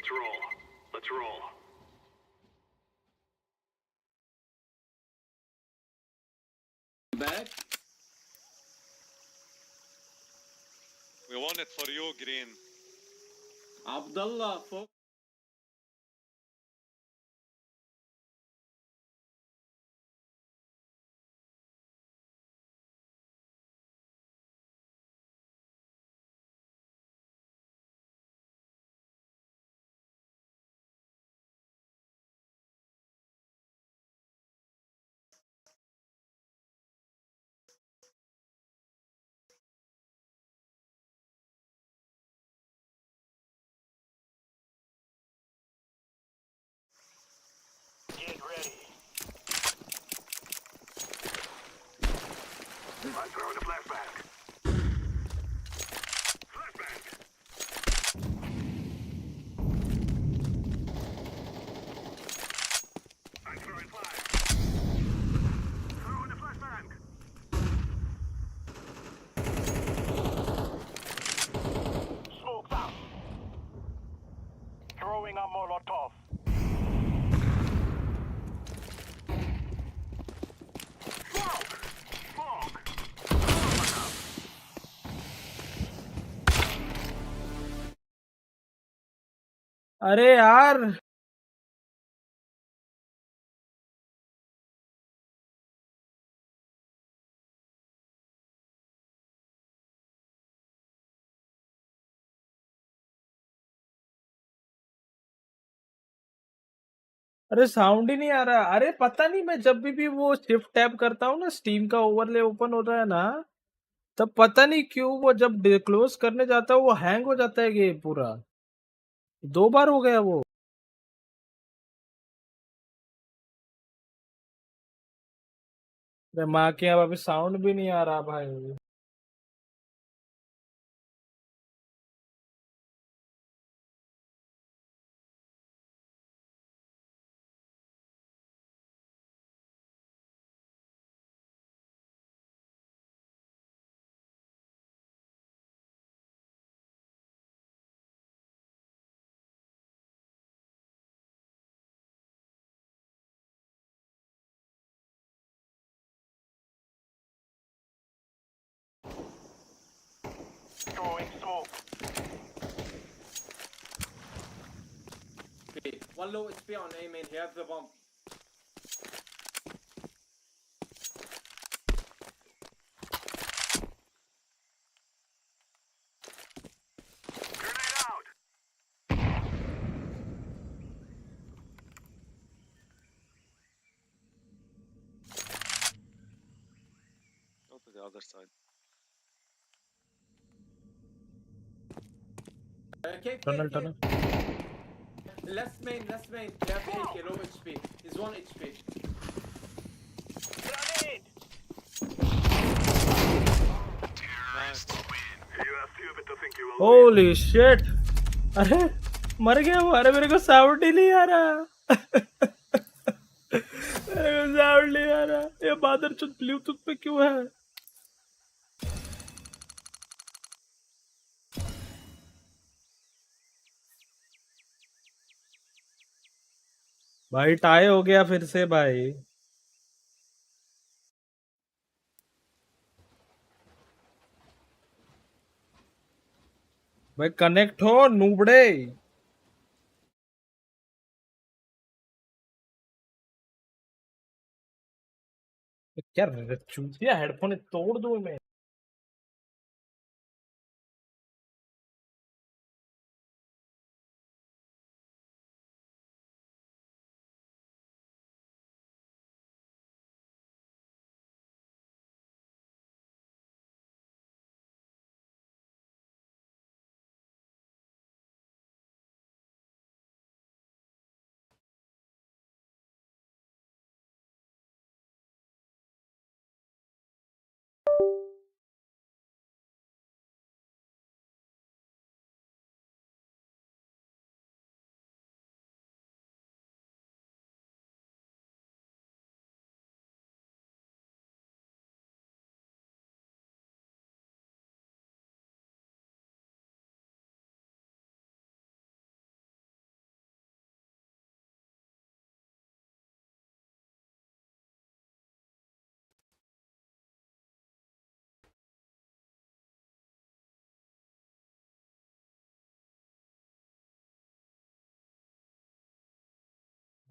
Let's roll. Let's roll. Back. We won it for you, Green. Abdullah, fuck. Get ready. I'm throwing a flashbang. Flashbang. I'm throwing fire. Throwing a flashbang. Smoke's out. Throwing a Molotov. Smoke! Smoke! अरे यार अरे sound ही नहीं आ रहा। अरे पता नहीं, मैं जब भी वो शिफ्ट टैब करता हूँ ना, स्टीम का ओवरले ओपन हो रहा है ना, तब पता नहीं क्यों वो जब क्लोज करने जाता है वो हैंग हो जाता है गेम पूरा। 2 बार हो गया वो। अरे माँ के अब अभी साउंड भी नहीं आ रहा भाई। Throwing smoke. Okay, one low HP on A main. He has the bomb. Grenade out. Go to the other side. Okay, tunnel tunnel. Left main, left main. He has AK, low HP. He's 1 HP. Grenade. Nice. You are stupid to think you will win. Holy shit! अरे मर गया वो। अरे मेरे को sound ही नहीं आ रहा। मेरे को साउंड नहीं आ रहा। ये मादरचोद ब्लूटूथ पे क्यों है? भाई टाई हो गया फिर से भाई। भाई कनेक्ट हो नूबड़े। क्या चूतिया हेडफोन तोड़ दूं मैं।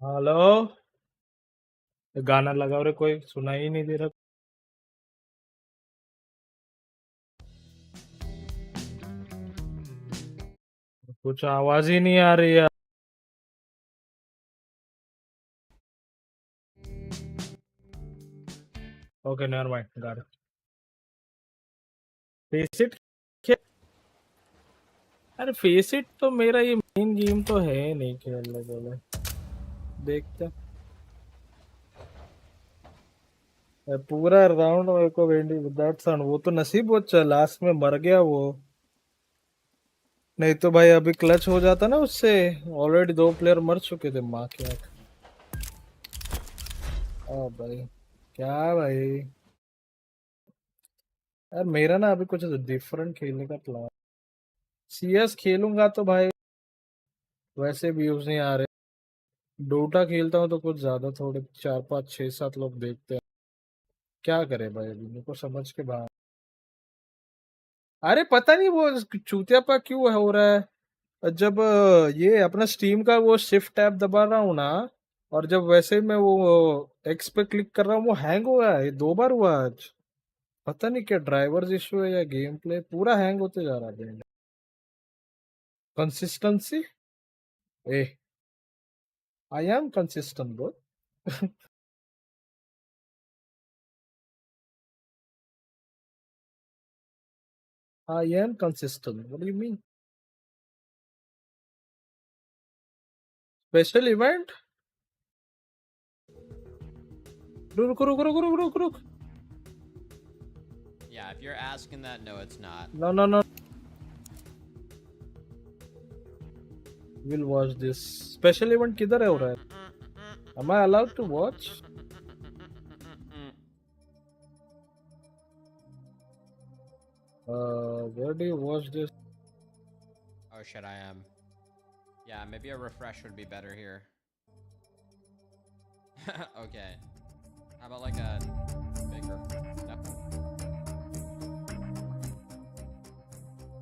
हेलो, गाना लगाओ रे, कोई सुनाई ही नहीं दे रहा। कुछ आवाज ही नहीं आ रही है। Okay, never mind, got it. Face it. अरे फेस इट तो मेरा ये मेन गेम तो है नहीं खेलने के लिए। देखते हैं। पूरा राउंड मेरे को वेंडी विदाउट साउंड, वो तो नसीब वो लास्ट में मर गया वो। नहीं तो भाई अभी क्लच हो जाता ना उससे। ऑलरेडी 2 प्लेयर मर चुके थे, माँ की आंख। ओ भाई, क्या भाई। यार मेरा ना अभी कुछ डिफरेंट खेलने का प्लान। सीएस खेलूंगा तो भाई वैसे व्यूज नहीं आ रहे। डोटा खेलता हूँ तो कुछ ज्यादा, थोड़े 4 5 6 7 लोग देखते हैं। क्या करे भाई, अभी मेरे को समझ के बाहर। अरे पता नहीं वो चूतियापा क्यों हो रहा है। जब ये अपना स्टीम का वो शिफ्ट टैब दबा रहा हूँ ना, और जब वैसे मैं वो एक्स पे क्लिक कर रहा हूँ, वो हैंग हुआ है। ये 2 बार हुआ आज। पता नहीं क्या ड्राइवर्स इशू है या गेम प्ले, पूरा हैंग होते जा रहा है। Consistency. A, I am consistent bro. I am consistent, what do you mean? Special event. रुक रुक रुक रुक रुक रुक। Yeah, if you're asking that, no, it's not. No no no, will watch this. Special event किधर है हो रहा है? Am I allowed to watch? Where do you watch this? Oh shit, I am. Yeah, maybe a refresh would be better here. Okay. How about like a bigger? No.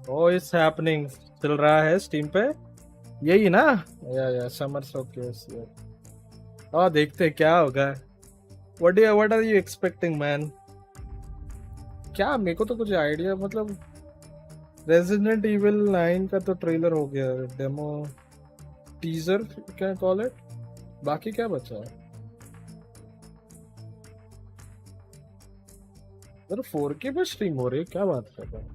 Oh, it's happening. चल रहा है steam पे, यही ना? या summer showcase. हाँ, देखते हैं क्या होगा। What are you expecting, man? क्या, मेरे को तो कुछ आइडिया, मतलब रेजिडेंट इविल 9 का तो ट्रेलर हो गया, डेमो टीजर क्या कॉल इट। बाकी क्या बचा है? अरे 4K पे स्ट्रीम हो रही है, क्या बात कर रहा है?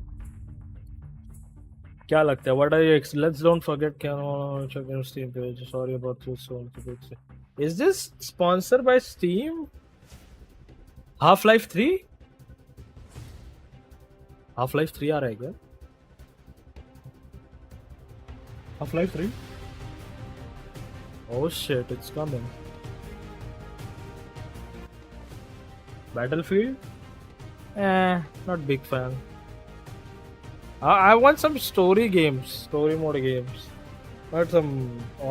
क्या लगता है? What are you let's don't forget can check in Steam page, sorry about this so. Is this sponsored by Steam? Half life 3? Half life 3 आ रहा है क्या? Half life 3? Oh shit, it's coming. Battlefield? Not big fan. I want some story games, story mode games, not some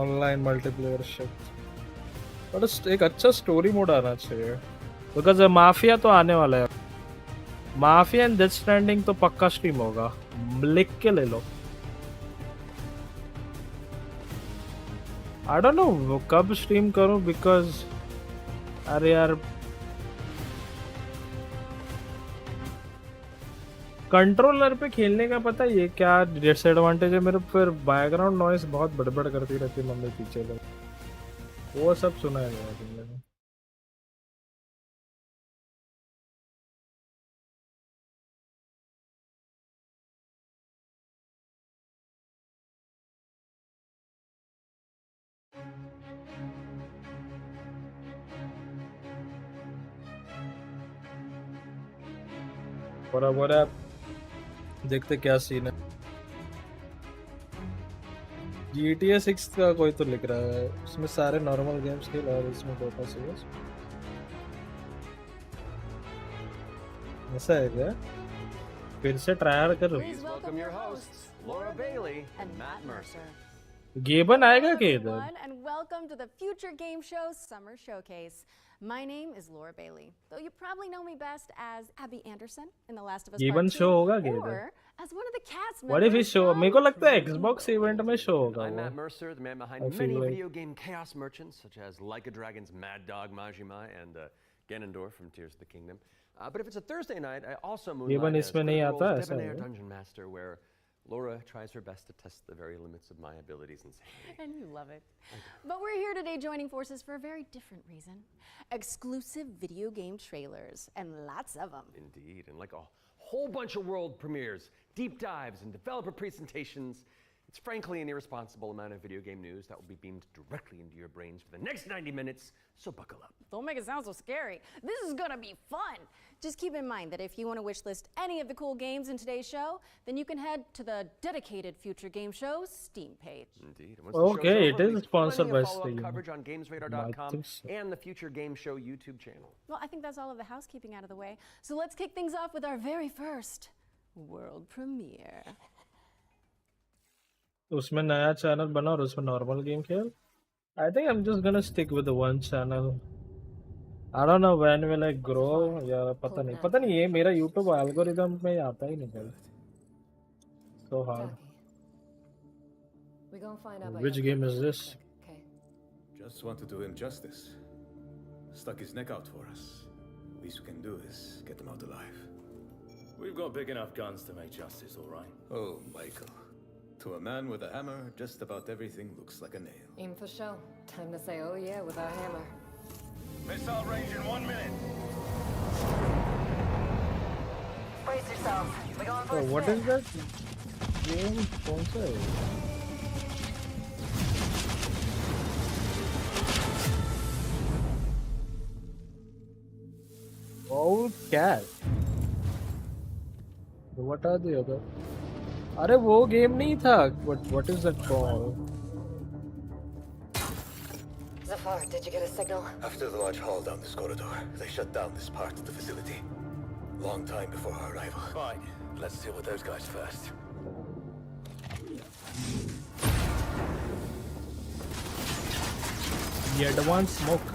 online multiplayer shit. But एक अच्छा story mode आना चाहिए, because mafia तो आने वाला है। माफिया एंड डेथ स्ट्रैंडिंग तो पक्का स्ट्रीम होगा, लिख के ले लो। आई डोंट नो कब स्ट्रीम करूं, बिकॉज अरे यार कंट्रोलर पे खेलने का पता है ये क्या डिसएडवांटेज है मेरे। फिर बैकग्राउंड नॉइस बहुत बड़बड़ करती रहती है मम्मी पीछे लोग, वो सब सुना है तुमने। बराबर है, देखते क्या सीन है। GTA 6 का कोई तो लिख रहा है, उसमें सारे नॉर्मल गेम्स खेल और इसमें डोटा सीरीज। ऐसा है क्या? फिर से ट्राई कर। Please welcome your hosts, Laura Bailey and Matt Mercer. गेबन आएगा क्या इधर? Everyone, and welcome to the Future Game Show Summer Showcase. My name is Laura Bailey, though you probably know me best as Abby Anderson in The Last of Us Part गेबन 2, show होगा क्या इधर? or as one of the cast What if he members show? from मेरे को लगता है Creating Xbox Worlds. event में show होगा I'm वो. Matt Mercer, the man behind I many feel like- video game chaos merchants, such as Like a Dragon's Mad Dog Majima and Ganondorf from Tears of the Kingdom. But if it's a Thursday night, I also moonlight as इसमें नहीं Critical आता Role's ऐसा Debonair है. Dungeon Master, where Laura tries her best to test the very limits of my abilities and sanity. And you love it. But we're here today joining forces for a very different reason. Exclusive video game trailers, and lots of them. Indeed, and like a whole bunch of world premieres, deep dives, and developer presentations. It's frankly an irresponsible amount of video game news that will be beamed directly into your brains for the next 90 minutes, so buckle up. Don't make it sound so scary. This is gonna be fun. Just keep in mind that if you want to wishlist any of the cool games in today's show, then you can head to the dedicated Future Game Show's Steam page. Indeed. And once the show's Okay, over, it is there'll be sponsored plenty of by follow-up Steam. coverage on GamesRadar.com think so. and the Future Game Show YouTube channel. Well, I think that's all of the housekeeping out of the way. So let's kick things off with our very first world premiere. उसमें नया channel बना और उसमें normal game खेल. I think I'm just gonna stick with the one channel. I don't know when will I grow. यार पता नहीं ये मेरा YouTube algorithm में आता ही नहीं है. So hard. We gonna find out about Which your game is real this? quick, okay? Just want to do him justice. Stuck his neck out for us. Least we can do is get him out alive. We've got big enough guns to make justice, all right? Oh, Michael. To a man with a hammer, just about everything looks like a nail. Aim for show. Time to say, oh yeah, with our hammer. Missile range in 1 minute. Brace yourselves. We going So what is that game? कौन सा है? Oh, cat. What are the other? अरे वो game नहीं था. What is that called? Zafar, did you get a signal? After the large haul down this corridor, they shut down this part of the facility. Long time before our arrival. Fine. Let's deal with those guys first. The advanced smoke.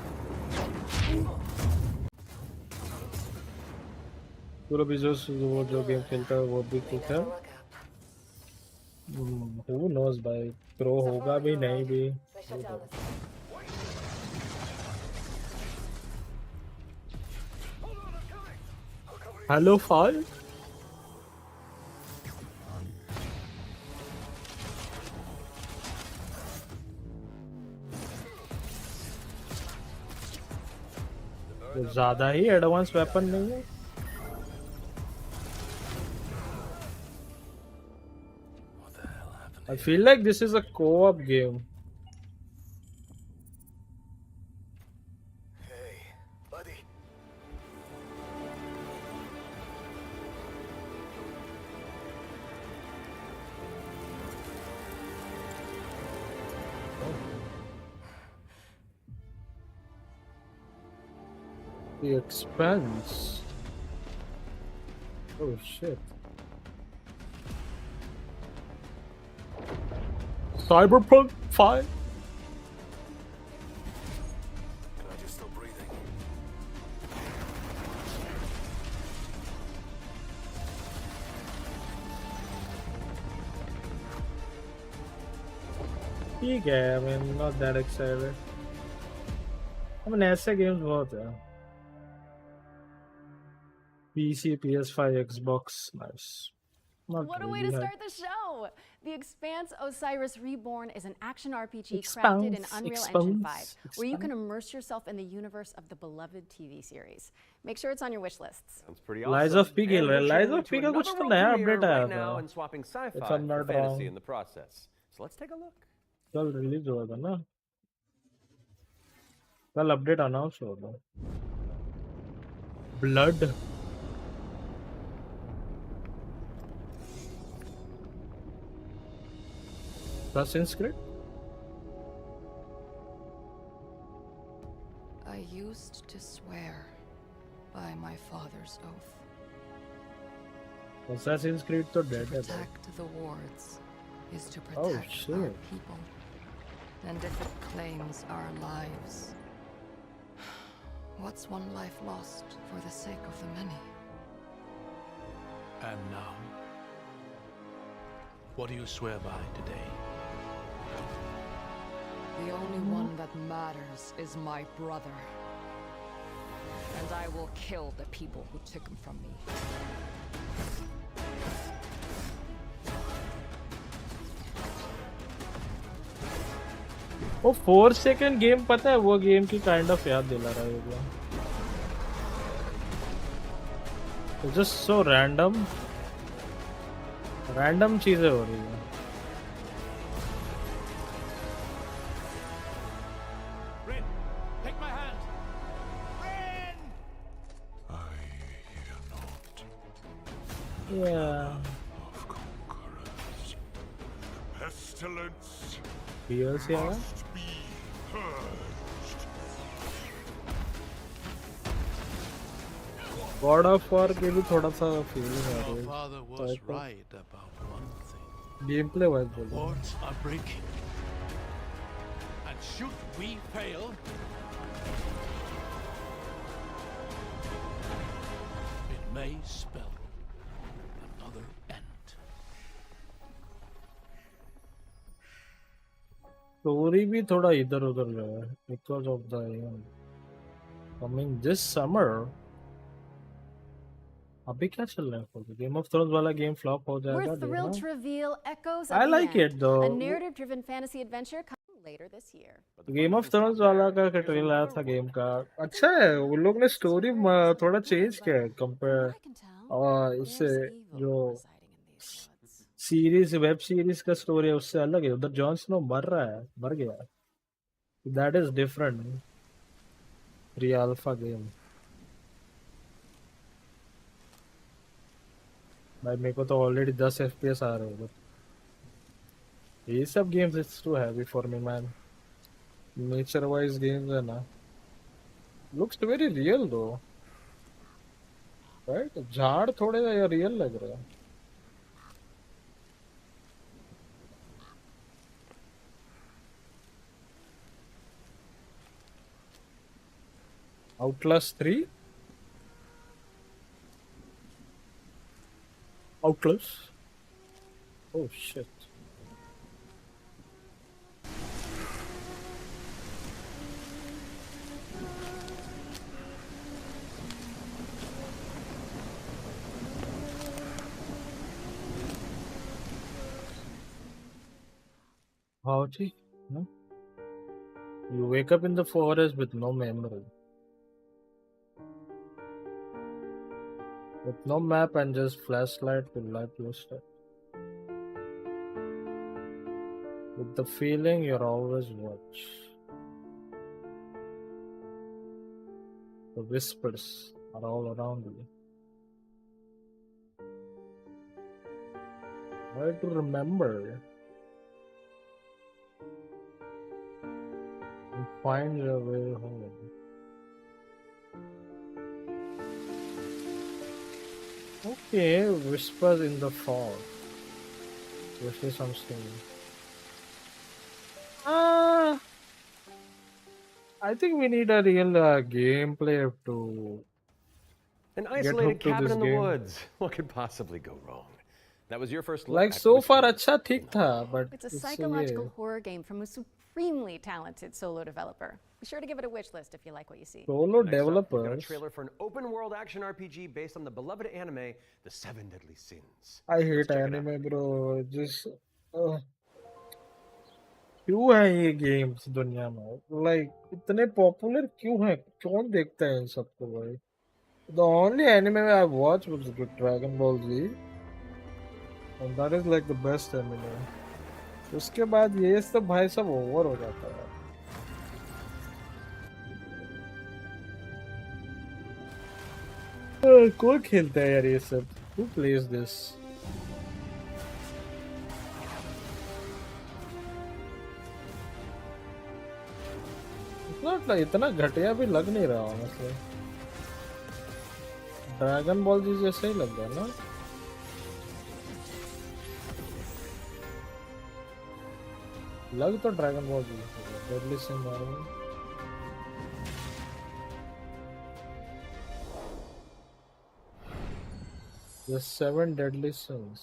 पूरा भी वो जो game खेलता है वो भी ठीक है. Look up. Who knows भाई प्रो होगा भी नहीं भी. They shut down this. Hello Fall. ज़्यादा ही एडवांस वेपन नहीं है. I feel like this is a co-op game. Hey, buddy. The Expanse. Oh shit. Cyberpunk 5? Can I just stop breathing? ठीक है, I mean, not that excited. I mean, ऐसे games बहुत है. PC, PS5, Xbox, nice. Not What a way really to hype. start the show! The Expanse Osiris Reborn is an action RPG crafted in Unreal Engine 5, where you can immerse yourself in the universe of the beloved TV series. Make sure it's on your wish lists. Sounds pretty Lies awesome. of P खेल And रहे हैं. we're Lies channeling of P to का another कुछ तो world नया premiere update आया right now था. and swapping sci-fi If I'm for not fantasy wrong. in the process. So let's take a look. कल रिलीज हुआ था ना. कल अपडेट अनाउंस हुआ था. Blood. Assassin's Creed? I used to swear by my father's oath Assassin's Creed तो dead है. protect the wards is to Oh, protect our shit. people. And if it claims our lives, what's one life lost for the sake of the many? And now, What do you swear by today? The only one that matters is my brother. And I will kill the people who took him from me. वो 4 second game पता है वो game की kind of याद दिला रहा है ये जस्ट सो रैंडम चीजें हो रही है Take my hand. yeah Pestilence Fears यार must be purged. God of war के भी थोड़ा सा फीलिंग आ Your रही father was right about one thing. है गेम प्ले वाइज बोल रहा हूँ Wards are breaking. And should we fail, it may spell another end. Story भी थोड़ा इधर उधर जो है because of the coming this summer अभी क्या चल रहा है गेम ऑफ थ्रोन्स वाला गेम फ्लॉप हो जाएगा We're thrilled to reveal Echoes of I the like End, it though. a narrative-driven fantasy adventure coming later this year. Game of thrones वाला का ट्रेलर आया था गेम का अच्छा है वो लोग ने स्टोरी थोड़ा चेंज किया है कंपेयर और इससे जो सीरीज वेब सीरीज का स्टोरी है उससे अलग है उधर जॉन स्नो मर गया that is different pre alpha game भाई मेरे को तो ऑलरेडी 10 FPS आ रहे हैं ये सब games it's too heavy for me man nature wise games है ना looks very real though right झाड़ थोड़े या रियल लग रहा है Outlast 3 Outlast oh shit Howdy, no? You wake up in the forest with no memory. With no map and just flashlight to light your step. With the feeling you're always watch. The whispers are all around you. Try to remember and find your way home. Okay, whispers in the fog. This is something. I think we need a real gameplay to An get isolated hooked to cabin this in the game. woods. What could possibly go wrong? That was your first look Like at so Whisper. far अच्छा ठीक था, but It's a psychological horror game from a supremely talented solo developer. Be sure to give it a wish list if you like what you see. solo Next up, we've got a developers. trailer for an open-world action RPG based on the beloved anime, The Seven Deadly Sins. I hate check it out. anime, bro. Just क्यों है ये games दुनिया में? Like इतने popular क्यों है? कौन देखता है इन सबको भाई? The only anime I watched was Dragon Ball Z, and that is like the best anime. उसके बाद ये सब भाई सब ओवर हो जाता है. कौन खेलता है यार ये सब? Who plays this? इतना घटिया भी लग नहीं रहा honestly. ड्रैगन बॉल जी जैसे ही लग रहा ना. लग तो ड्रैगन बॉल जी डेडली सिन मारो. The 7 deadly sins.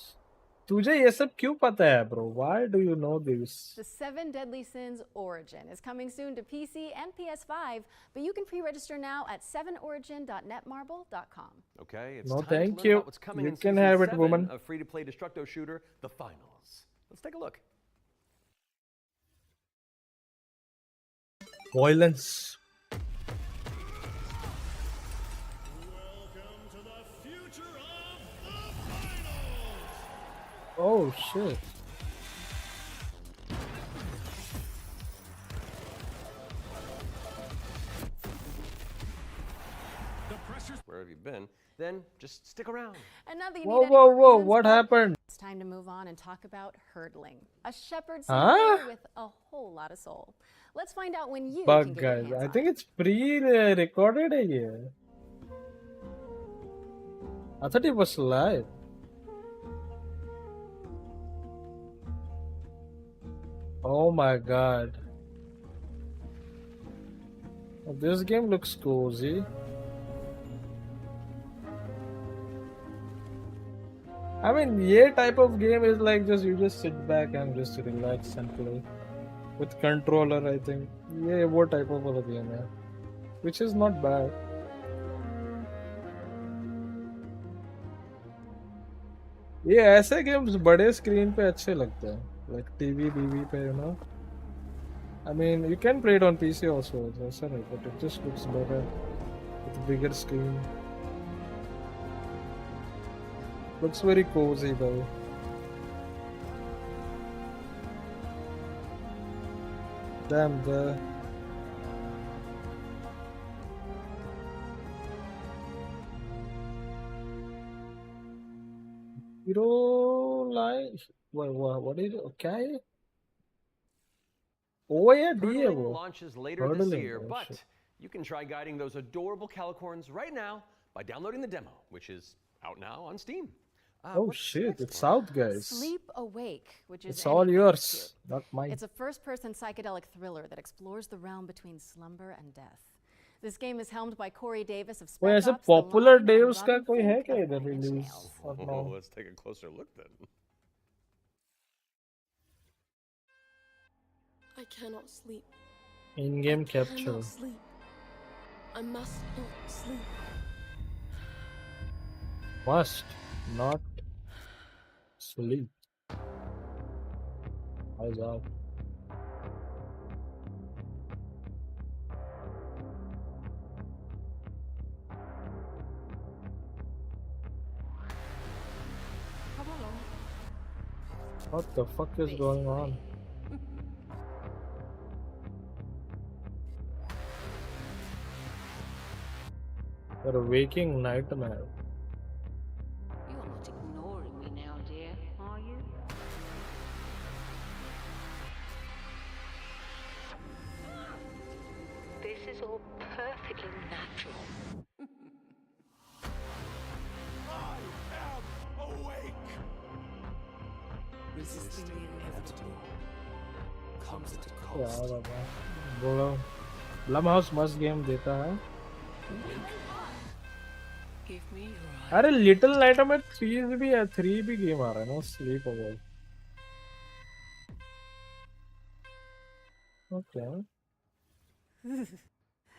तुझे ये सब क्यों पता है, bro? Why do you know this? The 7 Deadly Sins Origin is coming soon to PC and PS5, but you can pre-register now at 7origin.netmarble.com. Okay, it's No, time thank to learn you. about what's coming You in can season have it, 7 woman. of free-to-play destructo shooter, The Finals. Let's take a look. Violence. Welcome to the future of the finals! Oh shit. The pressure's Where have you been? Then just stick around. And not that you Whoa, need any whoa, more whoa! reasons, What but happened? it's time to move on and talk about hurdling, a shepherd Huh? simulator with a whole lot of soul. Let's find out when you Bug can get your guys. hands I on think it. it's pre-recorded here. I thought it was live. Oh my god. This game looks cozy. I mean, yeah, type of game is like you just sit back and just relax and play with controller. I think, yeah, what type of a game है, which is not bad. ये ऐसे games बड़े screen पे अच्छे लगते हैं, like TV बीवी पे, you know. I mean, you can play it on PC also, ऐसा नहीं, but it just looks better with a bigger screen. Looks very cozy though. Damn the. Hero life. What is it? Okay. Oh yeah, D है Hurdling वो. launches later this Hurdling, year, oh, but shit. you can try guiding those adorable calicorns right now by downloading the demo, which is out now on Steam. Oh what's shit, next, it's Laura? out, guys. Sleep Awake, which is It's all anything yours, cute. not mine. It's a first-person psychedelic thriller that explores the realm between slumber and death. This game is helmed by Corey Davis of कोई Spec ऐसे Ops, The popular Line, devs and का Robin कोई है Fink क्या of इधर Nine Inch release? Nails. Or no? Let's take a closer look then. I cannot sleep. In-game I capture. cannot sleep. I must not sleep. Must not sleep. Eyes out. Come along. What the fuck is going on? You're a waking nightmare. You're not ignoring me now, dear, are you? This is all perfectly natural. I am awake! Resisting the inevitable comes at a क्या cost. बाबा बोलो Blumhouse मस्त game देता है. Give me your eyes. अरे little nightmare 3 भी है, 3 भी game आ रहा है ना, sleep away. Okay.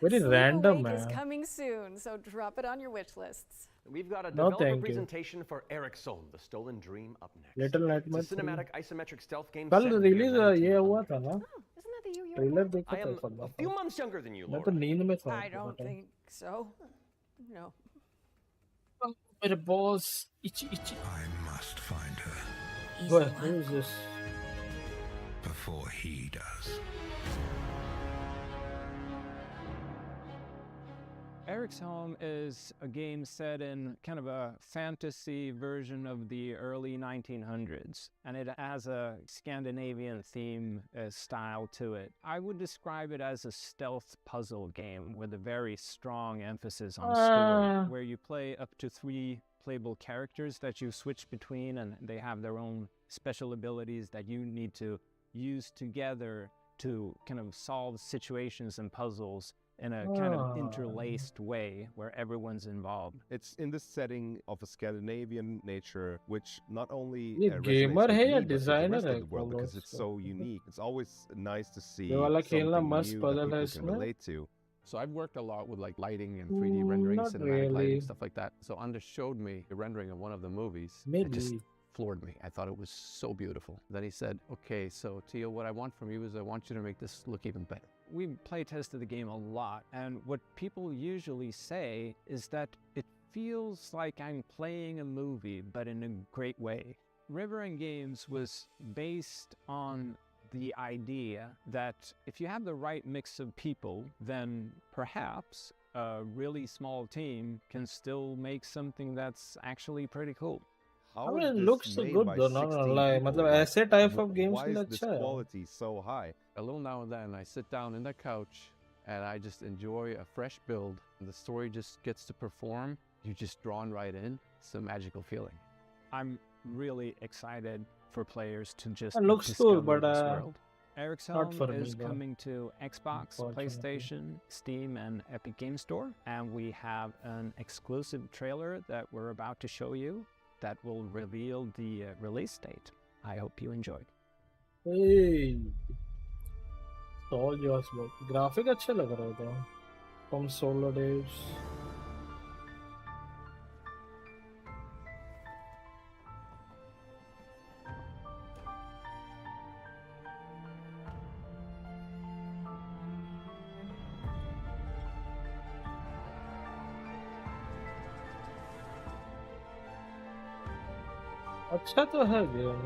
Very Sleep random, Awake is man. coming soon, so drop it on your wish lists. We've got a No, developer thank you. presentation for Eric's Own, The Stolen Dream, up next. Little Nightmare It's a cinematic isometric stealth game. कल set in the year release ये हुआ 1900. था ना, Oh, isn't that the year you were trailer born? देखा I था am सब a few लोग. months younger than you, मैं Laura. तो नींद में था. I don't think so. No. मेरे boss इची इची. I must find her Who is this? before he does. Eric's Home is a game set in kind of a fantasy version of the early 1900s, and it has a Scandinavian theme style to it. I would describe it as a stealth puzzle game with a very strong emphasis on story, where you play up to 3 playable characters that you switch between, and they have their own special abilities that you need to use together to kind of solve situations and puzzles in a kind of interlaced way where everyone's involved. It's in this setting of a Scandinavian nature, which not only ये gamer है या resonates with me, but with the designer rest है of the world because it's so unique. It's always nice to see ये वाला something खेलना new मस्त that puzzle है people can इसमें. relate to. So I've worked a lot with like lighting and 3D rendering, Not cinematic lighting, really. stuff like that. So Anders showed me the rendering of one of the movies. It Maybe. just floored me. I thought it was so beautiful. Then he said, okay, so Tio, what I want from you is I want you to make this look even better. We play tested the game a lot, and what people usually say is that it feels like I'm playing a movie, but in a great way. River and Games was based on the idea that if you have the right mix of people, then perhaps a really small team can still make something that's actually pretty cool. How I is mean, it this looks made good by though, not 16 gonna lie. people? मतलब Like, ऐसे type of games why के लिए is this अच्छा है. quality so high? A little now and then I sit down in the couch and I just enjoy a fresh build. And the story just gets to perform. You're just drawn right in. It's a magical feeling. I'm really excited for players to just It looks discover cool, but this world. Eric's not Home for me, is though. coming to Xbox, Unfortunately. PlayStation, Steam, and Epic Game Store. And we have an exclusive trailer that we're about to show you that will reveal the release date. I hope you enjoy. Hey, it's all yours, bro. Graphic अच्छे लग रहे थे from Solo Days. अच्छा तो है game,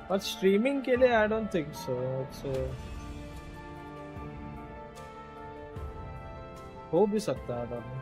but streaming के लिए I don't think so. It's हो भी सकता है, I don't know.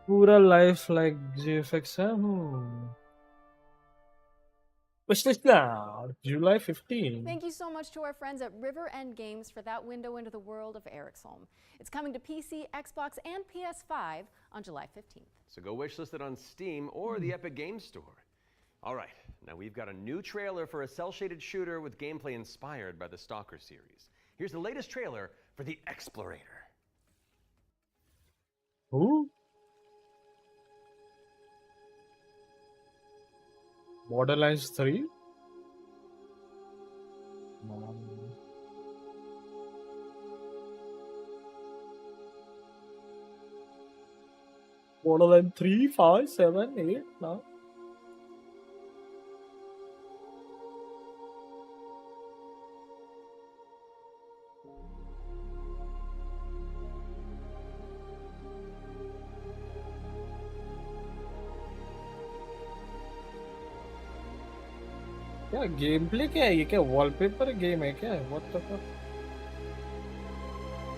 पूरा life like GFX है. Wish list now, July 15. Thank you so much to our friends at River End Games for that window into the world of Eric's Home. It's coming to PC, Xbox, and PS5 on July 15th. So go wishlist it on Steam or the Epic Games Store. All right, now we've got a new trailer for a cel-shaded shooter with gameplay inspired by the Stalker series. Here's the latest trailer for The Explorator. Who? Borderlands 3? Borderlands 3, 5, 7, 8, 9. क्या game play क्या है ये? क्या wallpaper game है क्या? What the fuck?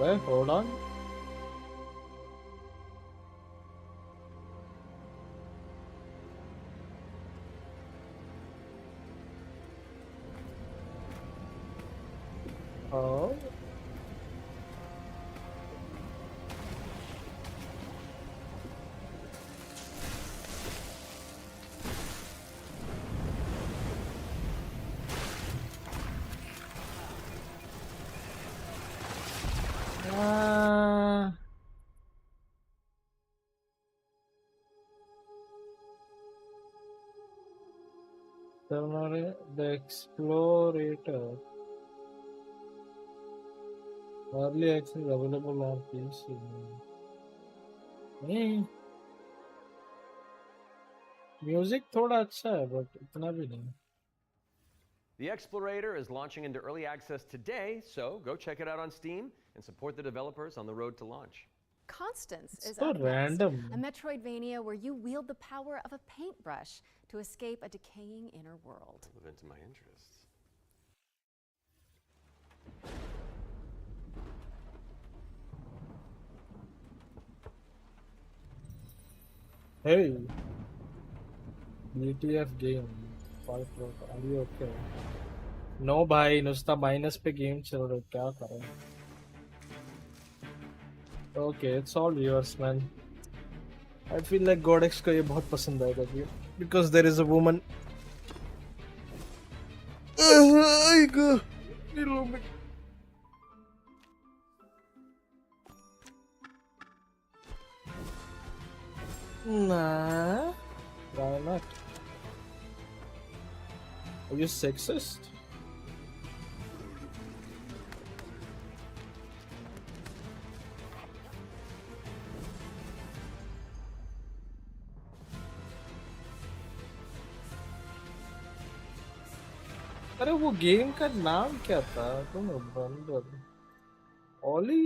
Well hold on. Oh. The Explorator. Early access available on PC. नहीं. Music थोड़ा अच्छा है, but इतना भी नहीं. The Explorator is launching into early access today, so go check it out on Steam and support the developers on the road to launch. Constance is so up next, random. a Metroidvania where you wield the power of a paintbrush to escape a decaying inner world. Live into my interests. Hey, BTF game. Are you okay? No भाई नुस्ता minus पे game चल रहा है क्या करें? Okay, it's all yours, man. I feel like Godex को ये बहुत पसंद आएगा game because there is a woman. Nah, why not? Are you sexist? अरे वो गेम का नाम क्या था? तुम बंदर ओली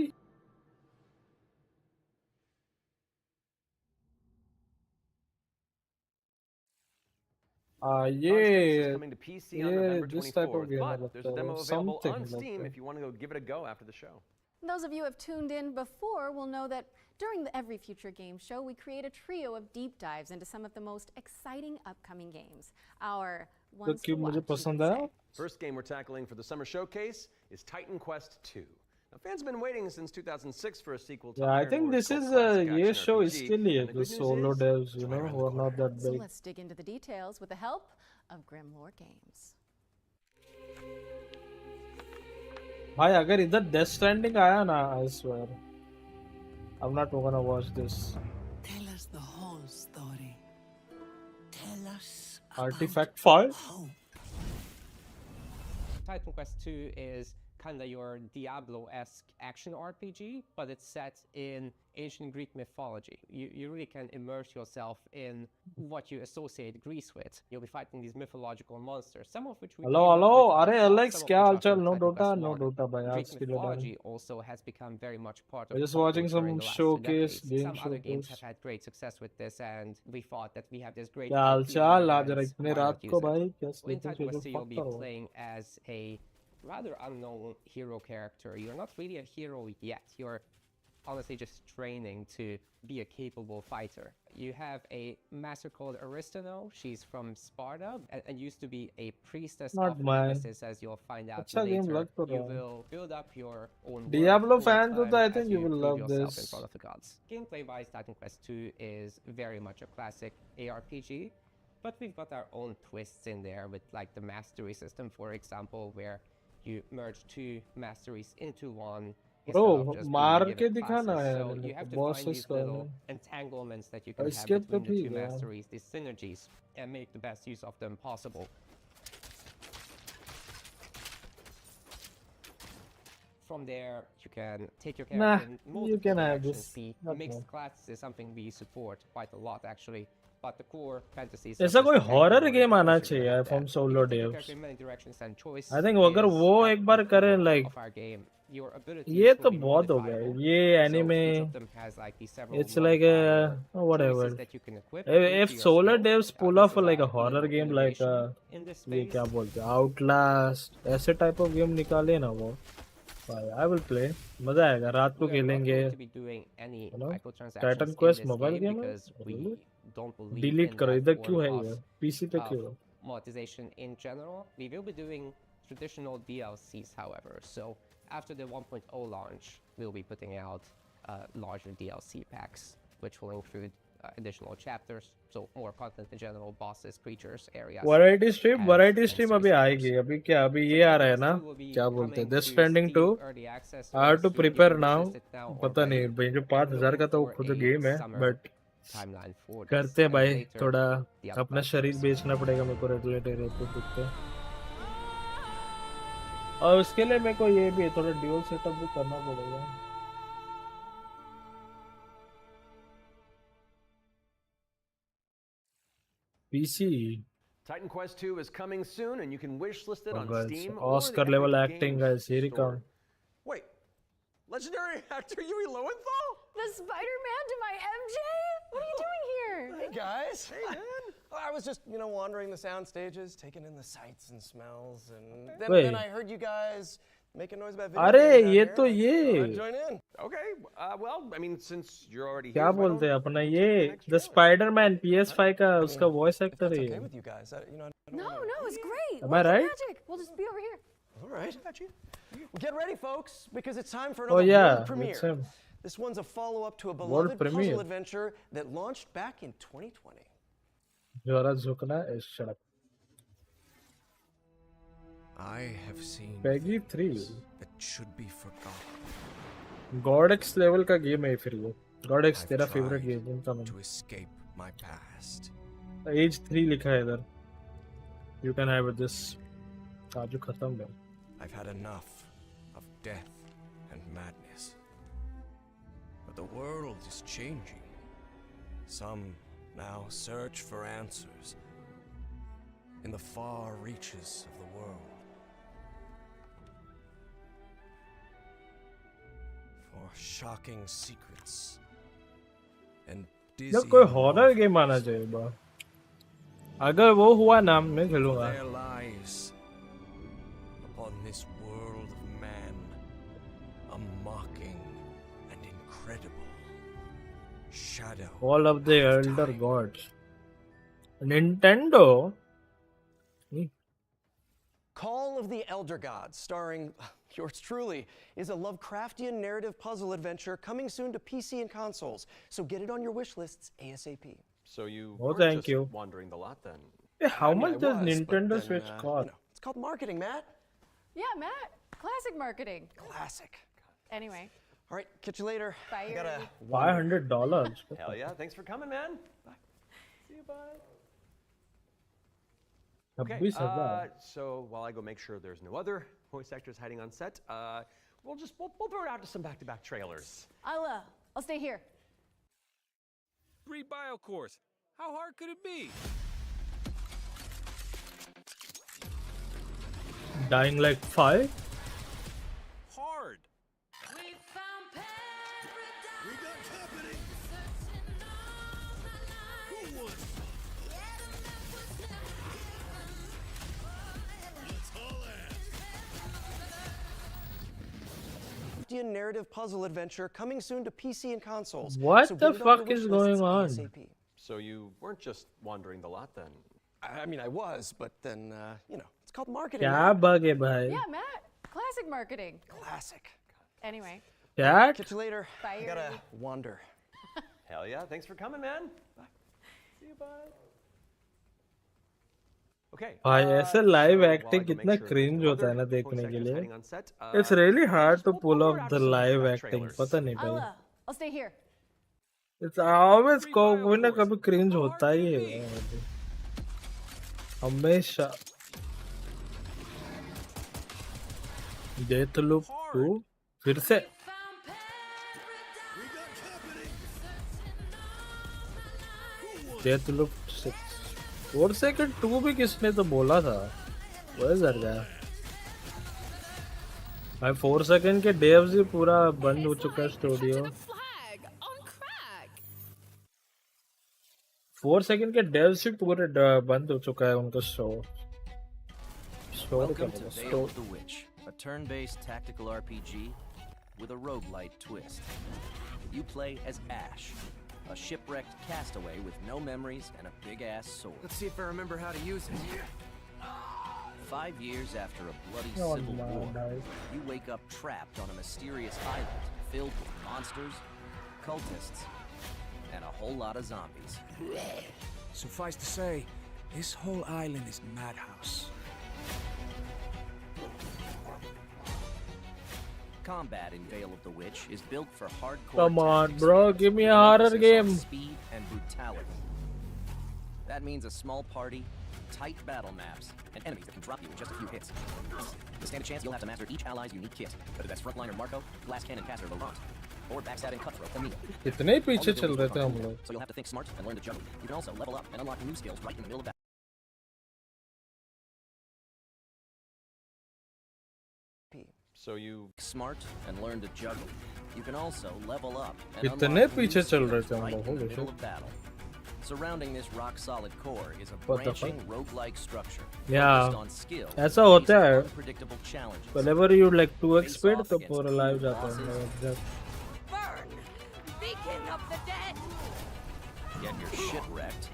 Is coming to PC on November this type of 24th, game but there's a demo available something on like Steam that. if you want to go give it a go after the show. Those of you who have tuned in before will know that during every future game show, we create a trio of deep dives into some of the most exciting upcoming games. Our ones to watch, you could say. First game we're tackling for the summer showcase is Titan Quest 2. Now, fans have been waiting since 2006 for a sequel to Yeah, I Iron think Lord's this is cult a classic year action show RPG, is still and here. the The good news solo is, devs, it's you right know, around who the are not corner. that So big. let's dig into the details with the help of Grimlore Games. भाई अगर इधर Death Stranding आया ना, I swear, I'm not gonna watch this. Tell us the whole story. Tell us Artifact 5? Titan Quest 2 is kind of your Diablo-esque action RPG, but it's set in ancient Greek mythology. You really can immerse yourself in what you associate Greece with. You'll be fighting these mythological monsters, some of which we Hello, came up hello, with अरे ourselves, Alex some of क्या which hall are चाल? from No Titan Dota, Quest no 1. Dota भाई Greek आज के लिए mythology also has become very much part of We're just pop watching culture some in the last 2 showcase, decades. game Some other games showcase. have had great success with this, and we thought that we have this great क्या हाल IP in चाल? our आज hands, इतने why रात not को use it? भाई क्या Well, in sleeping Titan Quest schedule 2, you'll fuck be करो? playing as a rather unknown hero character. You're not really a hero yet. You're honestly just training to be a capable fighter. You have a master called Aristano. She's from Sparta and used to be a priestess Not of mine. Nemesis, as you'll find out अच्छा game later. लग तो You रहा है. will build up your own Diablo world fans over हो तो time I as think you will prove love yourself in this. front of the gods. Gameplay-wise, Titan Quest 2 is very much a classic ARPG, but we've got our own twists in there with like the mastery system, for example, where you merge 2 masteries into one. Bro, मार के दिखाना है So you have to find these little entanglements that you can have Escape between तो the ठीक 2 है. masteries, these synergies, and make the best use of them possible. From there, you can take your Nah, character in you multiple can have directions. this. The mixed classes is something we support quite a lot, actually. But the core fantasies. ऐसा कोई horror game आना चाहिए यार from solo devs. I think अगर वो एक बार करें like ये तो बहुत हो गया. ये anime, it's like a whatever. If solo devs pull off like a horror game like ये क्या बोलते हैं Outlast ऐसे type of game निकाले ना वो, I will play. मजा आएगा. रात को खेलेंगे. You know? Titan Quest mobile game है. Delete करो. इधर क्यों है ये? PC पे क्यों? Monetization in general, we will be doing traditional DLCs, however. So after the 1.0 launch, we'll be putting out larger DLC packs, which will include additional chapters, so more content in general, bosses, creatures, areas. Variety stream अभी आएगी. अभी क्या? अभी ये आ रहा है ना? क्या बोलते हैं? Death Stranding 2. I have to prepare now. पता नहीं भाई जो 5000 का तो खुद गेम है, but करते हैं भाई. थोड़ा अपना शरीर बेचना पड़ेगा मेरे को रेगुलेटर पे. और उसके लिए मेरे को ये भी थोड़ा ड्यूल सेटअप भी करना पड़ेगा. PC. Titan Quest 2 is coming soon, and you can wishlist it on Steam. Oscar level acting, guys. Here he comes. Wait, legendary actor Yui Lowenthal? The Spider-Man to my MJ? What are you doing here? Hey guys. Hey man. I was just, wandering the sound stages, taking in the sights and smells, and then I heard you guys making noise about video अरे games out ये here. तो ये I'd join in. Okay, well, I mean, since you're already क्या here, why बोलते हैं don't अपना ये the Spiderman PS5 का उसका वॉइस एक्टर है Okay ये. with you guys. You know, No, it's great. Am I right? Magic. We'll just be over here. all right. Got you. Well, get ready, folks, because it's time for Oh another yeah, world premiere. it's him. This one's a follow-up to a World beloved premiere. puzzle adventure that launched back in 2020. जरा झुकना is shut up. I have seen Peggy 3. that should be forgotten. God X level का game है फिर ये. God X तेरा favourite game कौन सा? To escape my past. Age 3 लिखा है इधर. You can have this. आज खत्म है. I've had enough of death and madness. But the world is changing. Some now search for answers in the far reaches of the world. For shocking secrets and जब dizzying कोई horror game आना चाहिए बा. अगर वो हुआ ना मैं खेलूंगा. their lives upon this world of man, a mocking and incredible shadow. All of the Elder Gods. Nintendo. Call of the Elder Gods, starring yours truly, is a Lovecraftian narrative puzzle adventure coming soon to PC and consoles. So get it on your wish lists ASAP. So you Oh, weren't thank just you. wandering the lot then? Hey, how I mean, much I does was, Nintendo but then, Switch you cost? know, it's called marketing, Matt. Yeah, Matt. Classic marketing. Classic. Anyway. All right, catch you later. Bye. I gotta $500. Hell yeah! Thanks for coming, man. Bye. See you. Bye. Okay. So while I go make sure there's no other voice actors hiding on set, we'll throw it out to some back-to-back trailers. I'll stay here. Free bio course. How hard could it be? Dying Light 5? Hard. We got company. Who won? Let's haul ass. Narrative puzzle adventure coming soon to PC and consoles. What So the get it on fuck your is wish going lists on? ASAP. So you weren't just wandering the lot then? I mean, I was, but then, you know, it's called marketing. क्या bug है भाई? Yeah, Matt. Classic marketing. Classic. Anyway. Cat? Catch you later. Bye. I gotta wander. Hell yeah! Thanks for coming, man. Bye. See you. Bye. Okay. भाई ऐसे live so acting while I go कितना make sure cringe there's होता है ना no other देखने voice के actors लिए. hiding on set, It's really hard to pull off the live back acting. trailers. पता नहीं भाई. I'll stay here. It's always कोई ना कभी क्रिंज होता ही है. हमेशा. डेथ लूप 2 फिर से. Death loop 6. 4 सेकंड 2 भी किसने तो बोला था. वो जर गया. भाई 4 सेकंड के डेव्स ही पूरा बंद हो चुका है स्टूडियो. 4 सेकंड के डेव्स ही पूरे बंद हो चुका है उनका show. Welcome to Veil of the Witch, a turn-based tactical RPG with a roguelite twist. You play as Ash, a shipwrecked castaway with no memories and a big-ass sword. Let's see if I remember how to use it. 5 years after a bloody civil war, you wake up trapped on a mysterious island filled with monsters, cultists, and a whole lot of zombies. Suffice to say, this whole island is madhouse. Combat in Veil of the Witch is built for hardcore Come on, tactics bro, fans give me with a an horror emphasis on game. Speed and brutality. That means a small party, tight battle maps, and enemies that can drop you in just a few hits. To stand a chance, you'll have to master each ally's unique kit, whether that's frontliner Marco, glass cannon caster Laurent, or backstabbing cutthroat Camille. कितने पीछे चल रहे थे हम लोग. So you'll have to think smart and learn to juggle. You can also level up and unlock new skills right in the middle of battle. So you smart and learn to juggle. You can also level up and कितने unlock new पीछे चल रहे skills थे हम right लोग. in the Holy middle shit. of battle. Surrounding this rock-solid core is a What the branching fuck? roguelike structure Yeah, focused on skill ऐसा and होता facing है. unpredictable challenges. Whenever you like 2x Face speed, off तो against पूरा key live जाता bosses, है. Just Burn! Beacon of the dead! get your shit wrecked.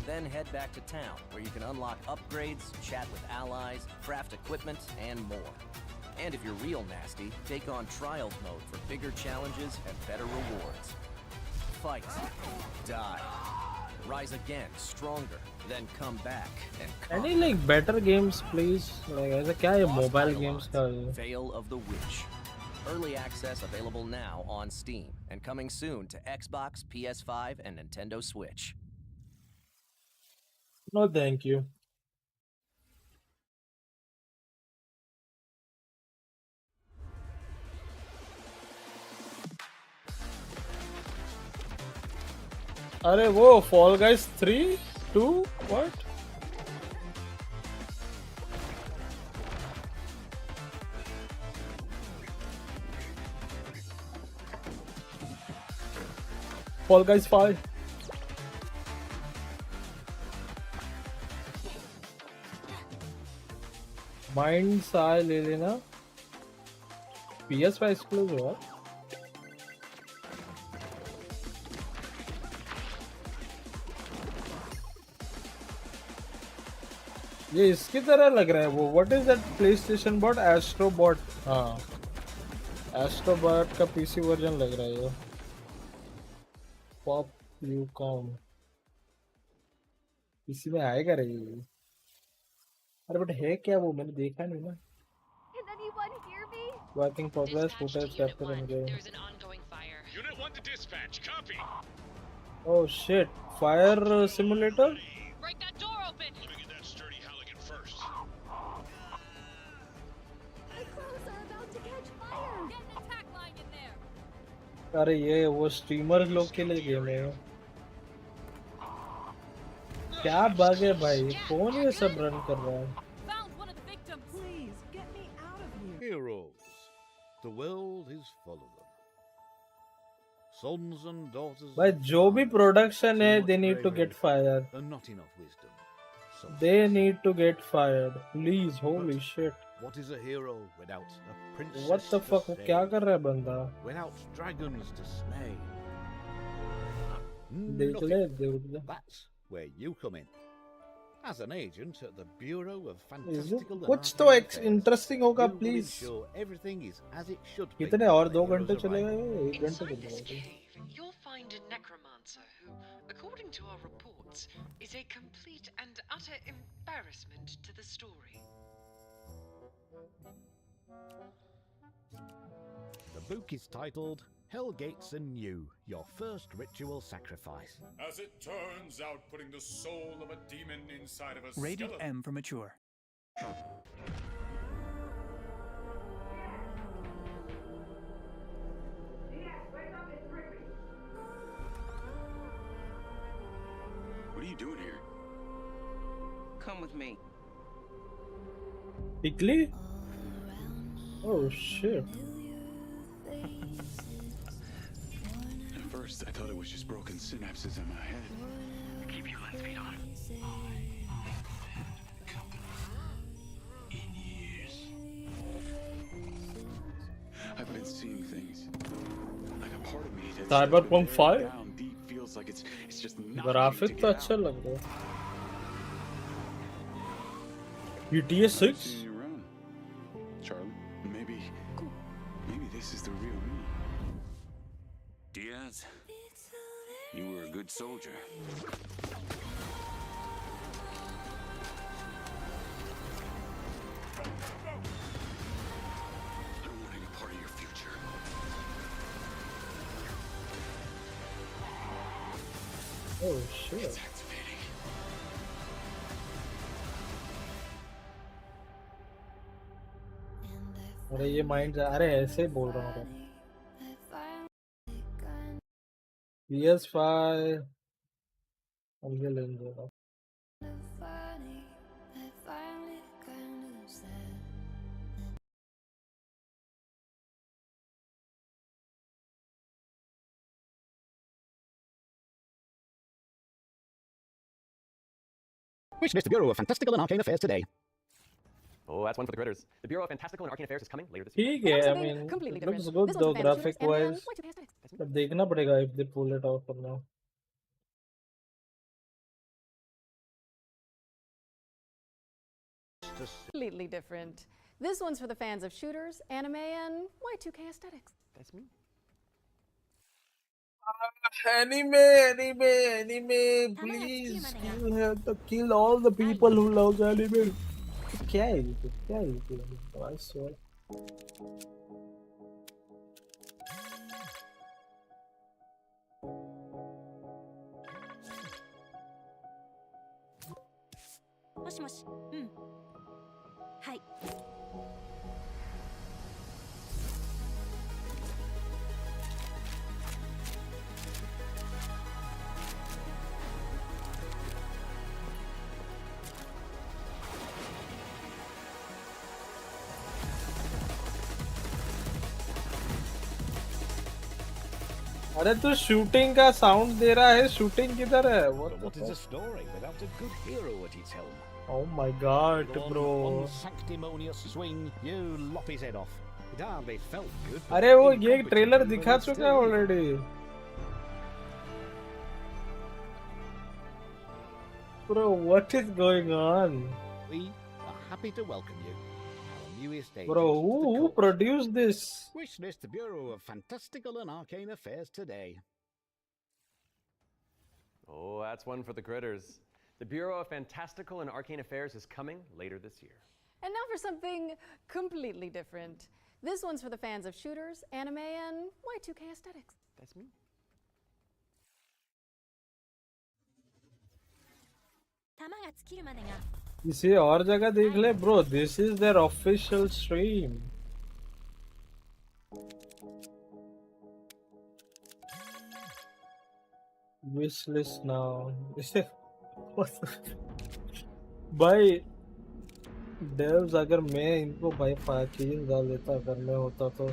Then head back to town, where you can unlock upgrades, chat with allies, craft equipment, and more. And if you're real nasty, take on Trials mode for bigger challenges and better rewards. Fight, die, rise again, stronger, then come back and any like better games, please. Like ऐसा क्या है mobile games का? Veil of the Witch. Early access available now on Steam and coming soon to Xbox, PS5, and Nintendo Switch. No, thank you. अरे वो Fall Guys 3, 2, what? Fall Guys 5. Mind's Eye ले लेना. PS5 exclusive है. ये इसकी तरह लग रहा है वो. What is that PlayStation bot? Astro bot. हाँ. Astro bot का PC वर्जन लग रहा है ये. Pop you com. PC में आएगा रे ये. अरे बट है क्या वो? मैंने देखा नहीं ना. Can anyone hear me? Working progress. Footage capture and game. There's an ongoing fire. Unit 1 to dispatch. Copy. Oh shit. Fire simulator? Break that door open. Let me get that sturdy Halligan first. The clothes are about to catch fire. Get an attack line in there. अरे ये वो streamer लोग के लिए game है. क्या bug है भाई? कौन ये सब रन कर रहा है? Found one of the victims. Please, get me out of here. Heroes. The world is full of them. Sons and daughters. भाई जो भी प्रोडक्शन है, they need to get fired. And not enough wisdom. They need to get fired. Please, holy shit. What is a hero without a princess? What the fuck? वो क्या कर रहा है बंदा? Without dragons to slay. देख ले, देख ले. That's where you come in. As an agent at the Bureau of Is it? Fantastical and कुछ तो Arcane Affairs, इंटरेस्टिंग होगा you will please. ensure everything is as it should be. कितने और 2 when घंटे heroes चलेगा arrive. ये? 1 घंटे Inside this चलेगा. cave, you'll find a necromancer who, according to our reports, is a complete and utter embarrassment to the story. The book is titled Hell Gates Anew, Your First Ritual Sacrifice. As it turns out, putting the soul of a demon inside of a Rated skeleton. M for mature. What are you doing here? Come with me. Quickly? Oh shit. At first, I thought it was just broken synapses in my head. Keep your lens feed on. In years. I've been seeing things. Like a part of me that's Cyberpunk 5? down deep feels like it's just not graphic तो अच्छा लग रहा है. GTA 6? Seeing you around, Charlie. Maybe this is the real me. Diaz, you were a good soldier. I don't want any part of your future. Oh shit. It's activating. अरे ये mind, अरे ऐसे ही बोल रहा हूँ. PS5 मुझे लेने दो. Wish list the Bureau of Fantastical and Arcane Affairs today. Oh, that's one for the critters. The Bureau of Fantastical and Arcane Affairs is coming later this year. ठीक है, I mean, it looks good though graphic wise. But देखना पड़ेगा if they pull it off or not. Completely different. This one's for the fans of shooters, anime, and Y2K aesthetics. That's me. Anime, please kill all the people who love anime. क्या है ये? I swear. अरे तू shooting का sound दे रहा है, shooting किधर है? What is a story without a good hero at its helm? Oh my god, bro. One sanctimonious swing, you lop his head off. It hardly felt good. अरे वो ये ट्रेलर दिखा चुका है already. Bro, what is going on? We are happy to welcome you. Our newest agent, Bro, who produced this? Wish list the Bureau of Fantastical and Arcane Affairs today. Oh, that's one for the critters. The Bureau of Fantastical and Arcane Affairs is coming later this year. And now for something completely different. This one's for the fans of shooters, anime, and Y2K aesthetics. That's me. इसे और जगह देख ले bro. This is their official stream. Wish list now. भाई devs अगर मैं इनको भाई पैकेज डाल देता, अगर मैं होता तो.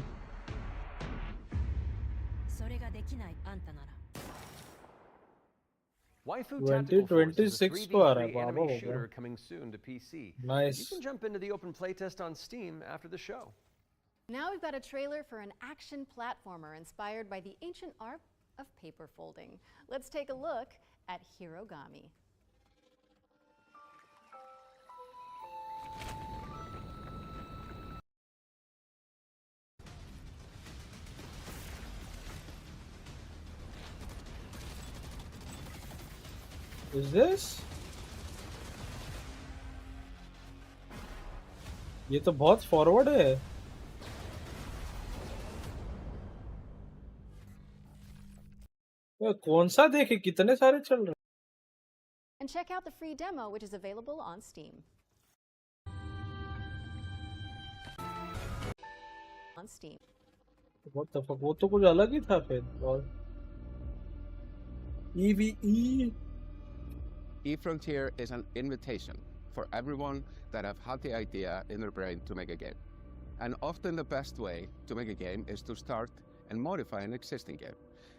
Waifu 2026 को आ रहा है, anime Baba shooter Baba. coming soon to PC. Nice. You can jump into the open playtest on Steam after the show. Now we've got a trailer for an action platformer inspired by the ancient art of paper folding. Let's take a look at Hirogami. Is this? ये तो बहुत forward है. कौन सा देखे, कितने सारे चल रहे. And check out the free demo, which is available on Steam. On Steam. What the fuck? वो तो कुछ अलग ही था फिर. और EVE. eFrontier is an invitation for everyone that have had the idea in their brain to make a game. And often the best way to make a game is to start and modify an existing game.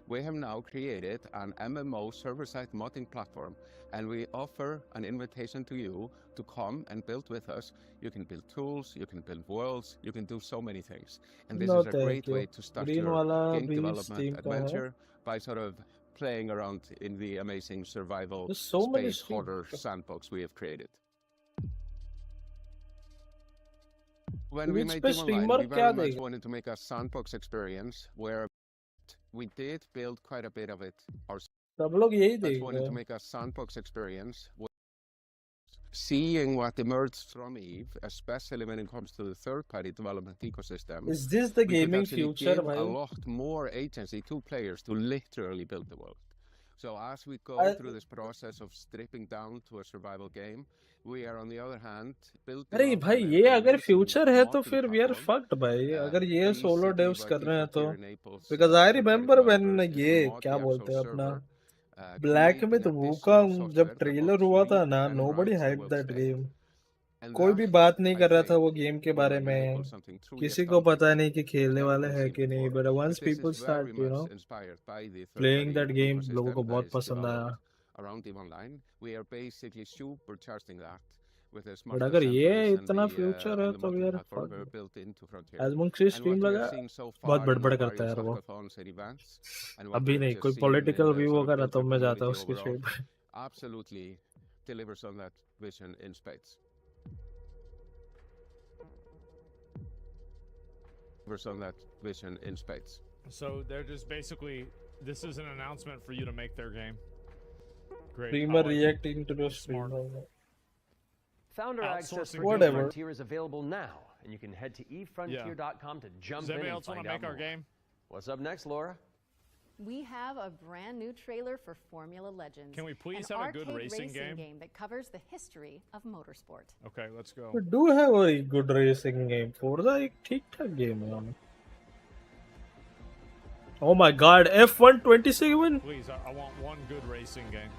We have now created an MMO server-side modding platform, and we offer an invitation to you to come and build with us. You can build tools, you can build worlds, you can do so many things. And this is a great way to start your game development adventure by sort of playing around in the amazing survival space horror sandbox we have created. When we made Team Online, we very much wanted to make a sandbox experience where we did build quite a bit of it ourselves. We wanted to make a sandbox experience. Seeing what emerged from EVE, especially when it comes to the third-party development ecosystem, is this the gaming future? Give a lot more agency to players to literally build the world. So as we go through this process of stripping down to a survival game, we are on the other hand building. अरे भाई ये अगर future है तो फिर we are fucked भाई. अगर ये सोलो डेव्स कर रहे हैं तो, because I remember when ये क्या बोलते हैं अपना ब्लैक में तो वो का जब ट्रेलर हुआ था ना, nobody hyped that game. कोई भी बात नहीं कर रहा था वो गेम के बारे में. किसी को पता नहीं कि खेलने वाले हैं कि नहीं. But once people start, you know, playing that game, लोगों को बहुत पसंद आया. around EVE Online. We are basically supercharging that with a But smarter अगर ये assemblies and इतना the future है तो यार multi-platform were built into Frontier. एजमंग से And स्ट्रीम what we लगा are seeing so बहुत far in बड़बड़ the करता है various यार वो hackathons and events, and what we अभी have नहीं just कोई seen in political the view sort of होगा ना तो builder मैं जाता community उसकी overall, स्ट्रीम पे absolutely delivers on that vision in spades. Delivers on that vision in spades. So they're just basically, this is an announcement for you to make their game. Great. Streamer I like it. reacting to the stream Founder access for Whatever. Frontier is available now, and you can head to efrontier.com to jump Does in anybody and else want find to out make our more. game? What's up next, Laura? We have a brand new trailer for Formula Legends. Can we please an have a good arcade racing game? that covers the history of motorsport. Okay, let's go. We do have a good racing game. Forza एक ठीक-ठाक game है यार. Oh my God, F127. Please, I want one good racing game.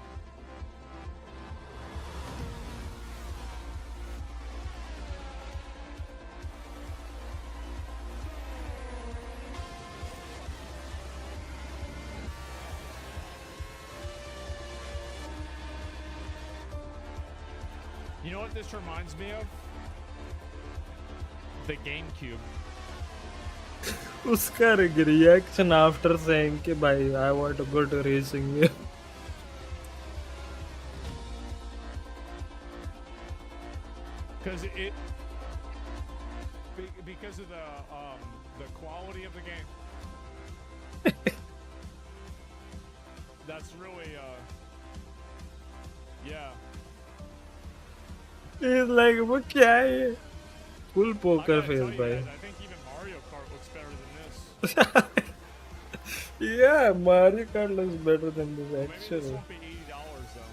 You know what this reminds me of? The GameCube. उसका reaction after saying कि भाई I want a good racing game. Because because of the quality of the game. That's really yeah. He's like वो क्या है ये? Full poker face भाई. I think even Mario Kart looks better than this. Yeah, Mario Kart looks better than this Maybe this actually. won't be $80 though.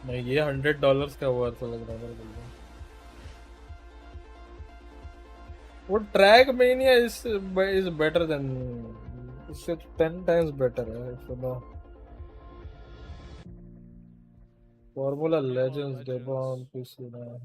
नहीं ये $100 का हुआ तो लग रहा है मेरे को. वो Trackmania is better than इससे 10 times better है सुनो. Formula Legends debut on PC now.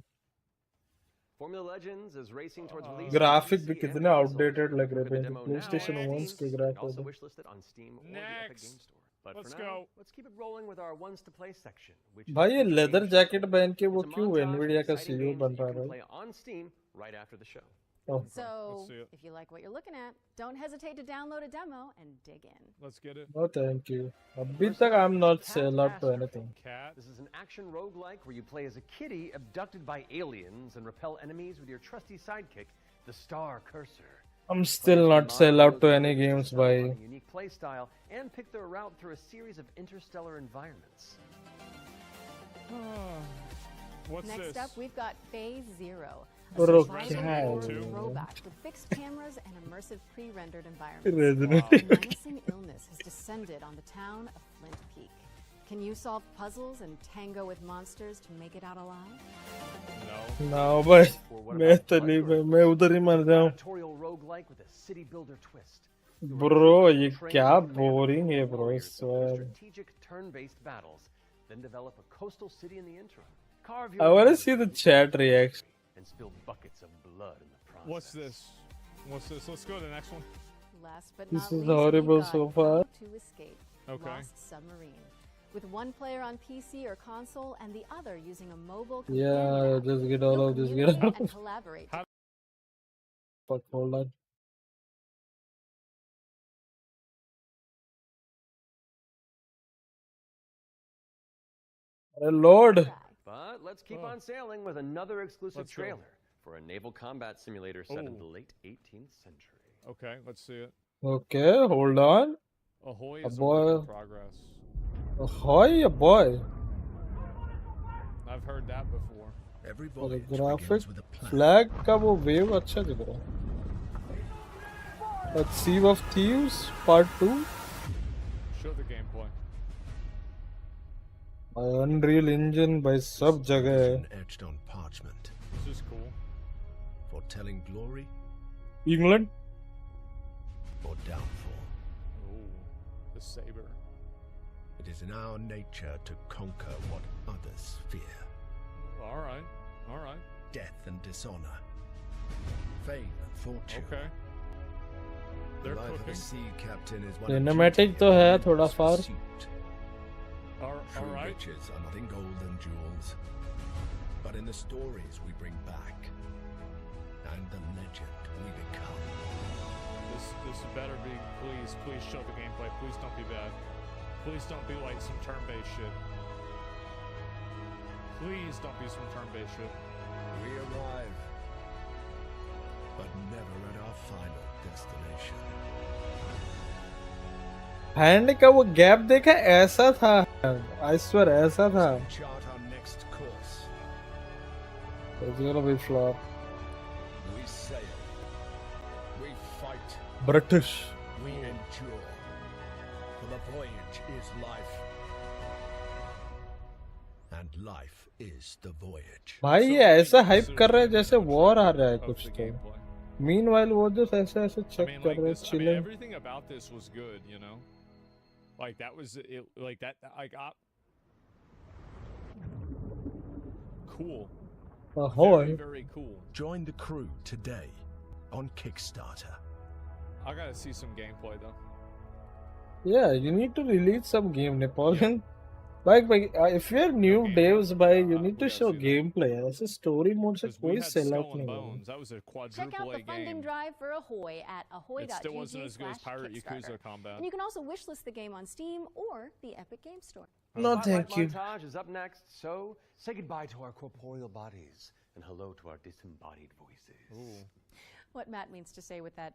Formula Legends is racing towards release. Graphic भी कितने outdated लग रहे थे. PlayStation 1 के graphics. Also wishlisted on Steam or the Epic Game Store. But Let's for now, go. let's keep it rolling with our ones to play section. Which भाई ये leather jacket पहन के वो It's a क्यों montage of Nvidia का exciting CEO games बन that रहा you है can play on Steam right after the show. Oh. So, Let's see it. if you like what you're looking at, don't hesitate to download a demo and dig in. Let's get it. No thank you. अभी तक I'm not sell out to anything. This is an action roguelike where you play as a kitty abducted by aliens and repel enemies with your trusty sidekick, the Star Cursor. I'm still not sell out to any games by. A unique play style and pick their route through a series of interstellar environments. What's Next this? up, we've got Phase Zero, a Bro, survival क्या है horror ये? robot with fixed cameras and immersive pre-rendered environments. Resident A menacing illness has descended on the town of Flint Peak. Can you solve puzzles and tango with monsters to make it out alive? No भाई मैं तो नहीं मैं उधर ही मर जाऊँ. Tutorial roguelike with a city builder twist. Bro ये क्या boring है bro इस बार. Strategic turn-based battles, then develop a coastal city in the interim. Carve I your wanna own see the chat reaction. and spill buckets of blood in the process. What's this? What's this? Let's go to the next one. Last but This not is least, horrible we've got so far. How to Escape, Okay. Lost Submarine. With one player on PC or console and the other using a mobile Yeah, just get all of this. Get community out. and collaborate. Fuck, hold on. Lord. But let's keep on sailing with another exclusive Let's go. trailer for a naval combat simulator set in the Oh. late 18th century. Okay, let's see it. Okay, hold on. Ahoy A is a boy. work in progress. Ahoy, a boy. I've heard that before. और graphic flag का वो wave अच्छा दिख रहा है. But Sea of Thieves Part 2. Show the gameplay. By Unreal Engine by सब जगह है. Etched on parchment. This is cool. Foretelling glory England. or downfall. Oh, the saber. It is in our nature to conquer what others fear. All right, all right. Death and dishonor. Fame and fortune. Okay. The They're life of a cooking. sea captain is one of Cinematic duty तो है and थोड़ा relentless far. pursuit. True Alright. riches are not in gold and jewels, but in the stories we bring back and the legend we become. This better be, please show the gameplay. Please don't be bad. Please don't be like some turn-based shit. Please don't be some turn-based shit. We arrive, but never at our final destination. Hand का वो gap देखा, ऐसा था, I swear ऐसा था. Chart our next course. It's gonna be flop. We sail. We fight. British. We endure. For the voyage is life. And life is the voyage. भाई ये ऐसा हाइप कर रहे हैं जैसे वॉर आ रहा है कुछ तो. Meanwhile वो जो ऐसे check कर रहे हैं, chilling. Everything about this was good, you know. Like that was it. Like that. Like cool. Ahoy. Very, very cool. Join the crew today on Kickstarter. I gotta see some gameplay though. Yeah, you need to release some game, Napoleon. Like, if you're new devs, you need to show gameplay. ऐसे story mode से कोई sell out नहीं होगा. That was a Check quadruple out A the funding game. drive for Ahoy at It still wasn't as good as Pirate ahoy.gg/Kickstarter. Yakuza Combat. And you can also wishlist the game on Steam or the Epic Game Store. No, thank you. Montage is up next, so say goodbye to our corporeal bodies and hello to our disembodied voices. What Matt means to say with that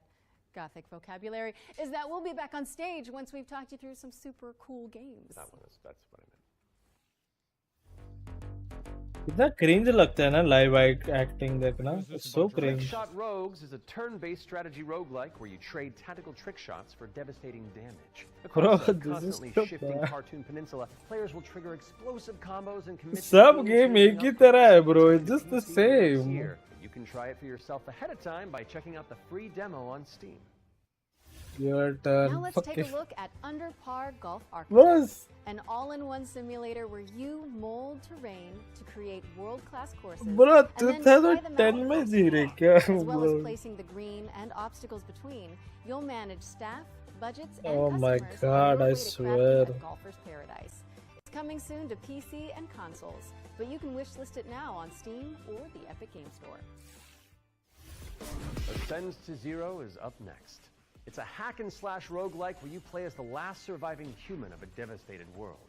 gothic vocabulary is that we'll be back on stage once we've talked you through some super cool games. That's what I meant. इतना cringe लगता है ना live acting देखना. It's so cringe. Trickshot Rogues is a turn-based strategy roguelike where you trade tactical trick shots for devastating damage. Bro, Across a this is constantly so shifting bad. cartoon peninsula, players will trigger explosive combos and commit सब game एक ही तरह है, bro. It's just the same. Here, you can try it for yourself ahead of time by checking out the free demo on Steam. Your turn. Now let's take a look at Under Par Golf Boss. Architects, an all-in-one simulator where you mold terrain to create world-class courses. Bro, and then try them out 2010 में across ji the रहे board. क्या, As well as bro? placing the green and obstacles between, you'll manage staff, budgets, and Oh my customers God, on your I way to crafting swear. a golfer's paradise. It's coming soon to PC and consoles, but you can wishlist it now on Steam or the Epic Game Store. Ascend to Zero is up next. It's a hack-and-slash roguelike where you play as the last surviving human of a devastated world.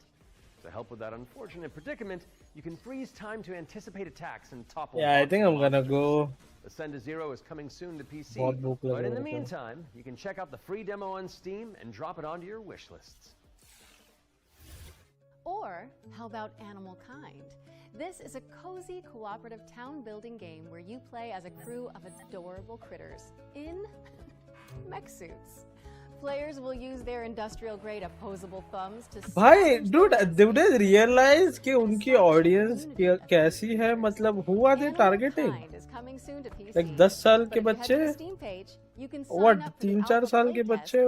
To help with that unfortunate predicament, you can freeze time to anticipate attacks and topple. Yeah, I think I'm gonna go. Ascend to Zero is coming soon to PC, बहुत भूख लग but in रहा the है। meantime, you can check out the free demo on Steam and drop it onto your wish lists. Or how about Animal Kind? This is a cozy cooperative town building game where you play as a crew of adorable critters in mech suits. Players will use their industrial grade opposable thumbs to भाई, dude, do they realize कि उनकी audience कैसी है? मतलब, who are they targeting? Like 10 साल के बच्चे? What? 3-4 साल के बच्चे?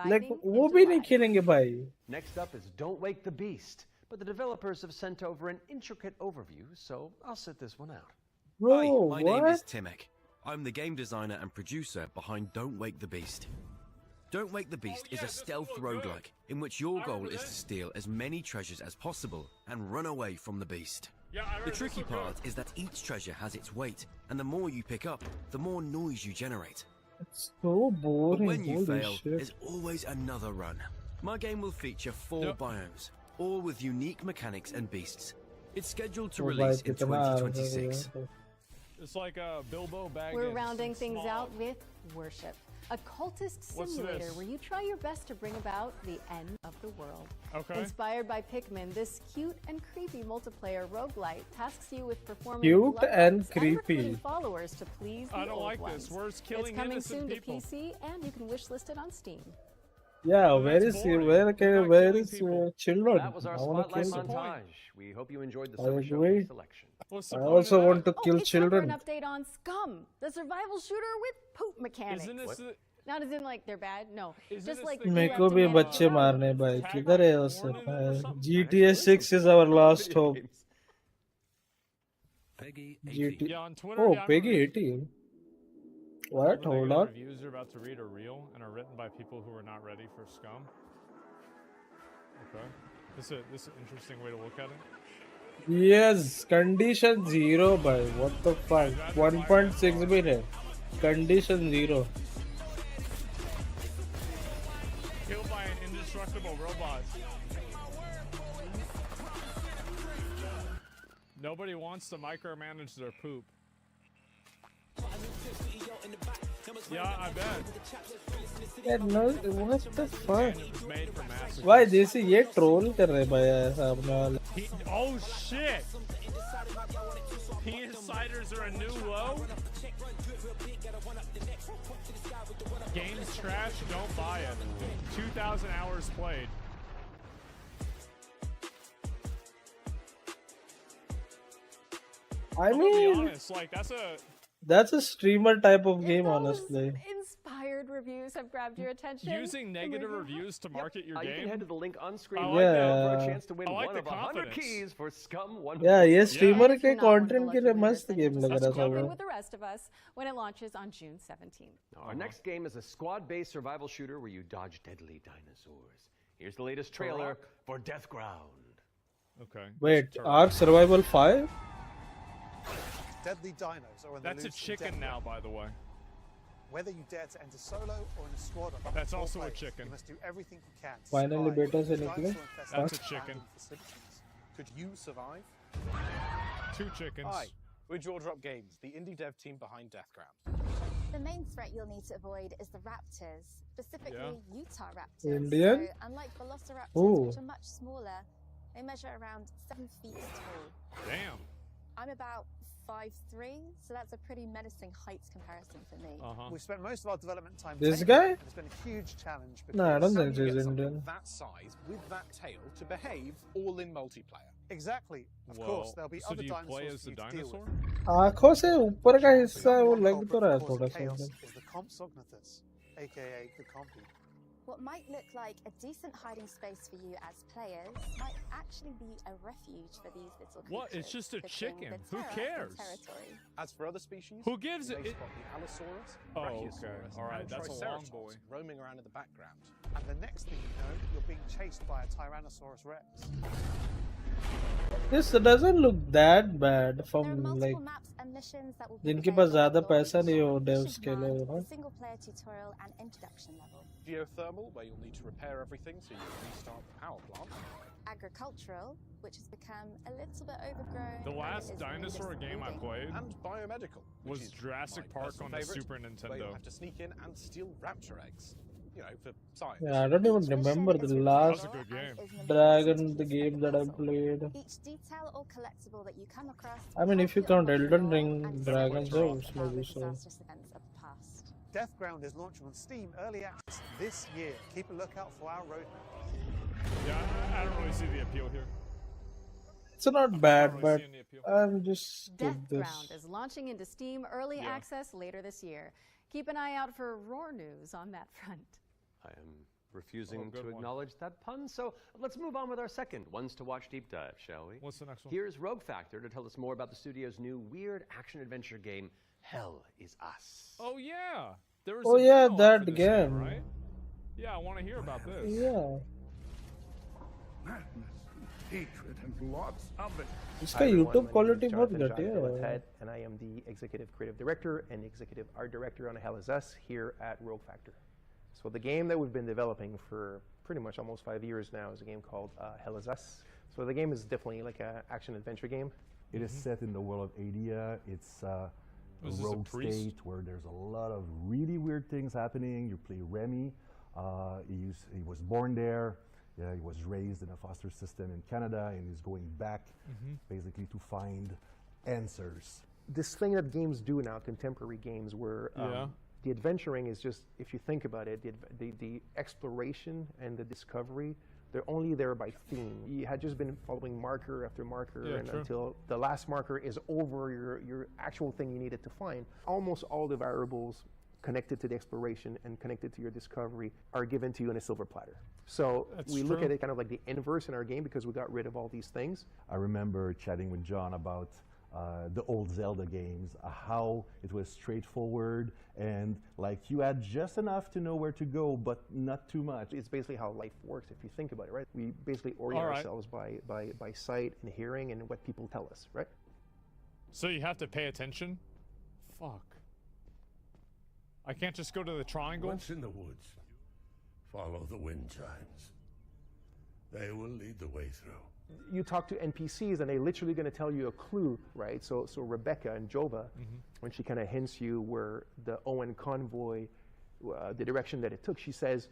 Like, वो भी नहीं खेलेंगे भाई. Next up is Don't Wake the Beast, but the developers have sent over an intricate overview, so I'll sit this one out. Bro, Hi, my name is what? Timek. I'm the game designer and producer behind Don't Wake the Beast. Don't Wake the Beast is a stealth roguelike in which your goal is to steal as many treasures as possible and run away from the beast. The tricky part is that each treasure has its weight, and the more you pick up, the more noise you generate. It's so boring. But when you Holy fail, shit. there's always another run. My game will feature 4 biomes, all with unique mechanics and beasts. It's scheduled to Oh, release bhai, in kitna 2026. It's like Bilbo Baggins. We're rounding things Smog. out with Worship, a cultist What's simulator this? where you try your best to bring about the end of the world. Okay. Inspired by Pikmin, this cute and creepy multiplayer roguelite tasks you with performing Cute blood and runs creepy. recruiting followers to please the I don't old like ones. this. Where's killing It's coming innocent soon people? to PC, and you can wishlist it on Steam. Yeah, where is children? That was our I wanna spotlight kill them. montage. We hope you enjoyed the I summer agree. showcase selection. I also want to kill It's time for children. an update on Scum, the survival shooter with poop mechanics. Isn't this the- Not as in like they're bad, no. Just like मेरे को भी बच्चे मारने भाई. किधर है उसे? GTA 6 is our last hope. GTA. Yeah, on Twitter, Oh, yeah, I Peggy remember 18. What? some of the Hold on. reviews you're about to read are real and are written by people who are not ready for Scum. Okay. This is an interesting way to look at it. Yes, condition 0 by what the fuck? 1.6 bit है. Condition 0. Killed by an indestructible robot. Nobody wants to micromanage their poop. Yeah, I bet. Yeah, no, what the fuck? And it was made for mass. Why this? ये troll कर रहे भाई ऐसा अपने वाले. Oh shit! Penis ciders are a new low? Game's trash, don't buy it. 2,000 hours played. I Be mean, honest, like that's a streamer type of game, honestly. Inspired reviews have grabbed your attention. using negative reviews to market your You game. can head to the link on screen I right like now that. for a chance to win I like one the of 100 confidence. keys for Scum 1. Yeah, ये streamer And if you're के not one of the content के lucky लिए winners, मस्त then game you लग just रहा था tune in वो. with the rest of us when it launches on June 17th. Our next game is a squad-based survival shooter where you dodge deadly dinosaurs. Here's the latest trailer for Death Ground. Okay. Wait, Ark Survival 5? Deadly dinos are on the That's a loose in chicken Death now, Ground. by the way. Whether you dare to enter solo or in a squad of up to That's 4 also a players, chicken. you must do everything you can to Finally, survive beta se the nikle. dinosaur-infested That's a abandoned chicken. facilities. Could you survive? 2 chickens. Hi, we're Jaw Drop Games, the indie dev team behind Deathground. The main threat you'll need to avoid is the raptors, specifically Utah raptors. Indian? So, unlike velociraptors, Ooh. which are much smaller, they measure around 7 feet tall. Damn. I'm about 5'3", so that's a pretty menacing height comparison for me. We've spent most of our development time This taming guy? them, and it's been a huge challenge. No, I don't How think do you he's get something Indian. that size with that tail to behave all in multiplayer? Exactly. Of Well, course, there'll be so other do you play dinosaurs as for the you to deal dinosaur? with. आँखों से ऊपर का हिस्सा वो One लग culprit तो रहा है for थोड़ा causing सा. chaos is the Compsognathus, aka the Compy. What might look like a decent hiding space for you as players might actually be a refuge for these little creatures. What? It's just a pushing chicken. the Who terror cares? in territory. As for other species, Who gives you it- may spot the Allosaurus, Oh, okay. Brachiosaurus, All right, and that's a long Triceratops boy. roaming around in the background. And the next thing you know, you're being chased by a Tyrannosaurus Rex. This doesn't look that bad There are from multiple like maps and missions that will be जिनके पास available ज़्यादा at पैसा launch. नहीं हो Mission devs के लिए, 1, you know. single player tutorial and introduction level. Geothermal, where you'll need to repair everything so you can restart the power plant. Agricultural, which has become a little bit overgrown. The and last is in need of dinosaur some game I breeding. played And biomedical, which was is Jurassic my Park personal on the favourite, Super where you'll Nintendo. have to sneak in and steal raptor eggs. You know, for science. Yeah, I don't even remember the last That was a good game. Dragon, the game that I played. Each detail or collectible that you come across. I mean, if you count Elden Ring, and Dragon celebrate Souls, about maybe the so. disastrous events of the past. Death Ground is launching on Steam Early Access this year. Keep a lookout for our roadmap. Yeah, I don't really see the appeal here. It's not bad, really but seeing the appeal. I'm just skip Death this. Ground is launching into Steam Early Yeah. Access later this year. Keep an eye out for roar news on that front. I am refusing Oh, good to one. acknowledge that pun, so let's move on with our second Ones to Watch deep dive, shall we? What's the next one? Here's Rogue Factor to tell us more about the studio's new weird action-adventure game, Hell is Us. Oh yeah, there was. Oh a yeah, demo that for this game. right? Yeah, I want to hear about this. Yeah. Madness, hatred, and lots of it. इसका YouTube quality बहुत घटिया है. Head, and I am the Executive Creative Director and Executive Art Director on Hell is Us here at Rogue Factor. So the game that we've been developing for pretty much almost 5 years now is a game called Hell is Us. So the game is definitely like an action-adventure game. It is set in the world of Adia. It's a Was this a rogue priest? state where there's a lot of really weird things happening. You play Remy. He was born there. Yeah, he was raised in a foster system in Canada, and he's going back basically to find answers. This thing that games do now, contemporary games, where the adventuring is just, if you think about it, the exploration and the discovery, they're only there by theme. You had just been following marker after marker, Yeah, and true. until the last marker is over your actual thing you needed to find. Almost all the variables connected to the exploration and connected to your discovery are given to you in a silver platter. So That's we look true. at it kind of like the inverse in our game because we got rid of all these things. I remember chatting with John about the old Zelda games, how it was straightforward and like you had just enough to know where to go, but not too much. It's basically how life works if you think about it, right? We basically orient ourselves by sight and hearing and what people tell us, right? So you have to pay attention? Fuck. I can't just go to the triangle? Once in the woods, follow the wind chimes. They will lead the way through. You talk to NPCs and they're literally going to tell you a clue, right? So Rebecca and Jova, when she kind of hints you where the Owen convoy, the direction that it took, she says,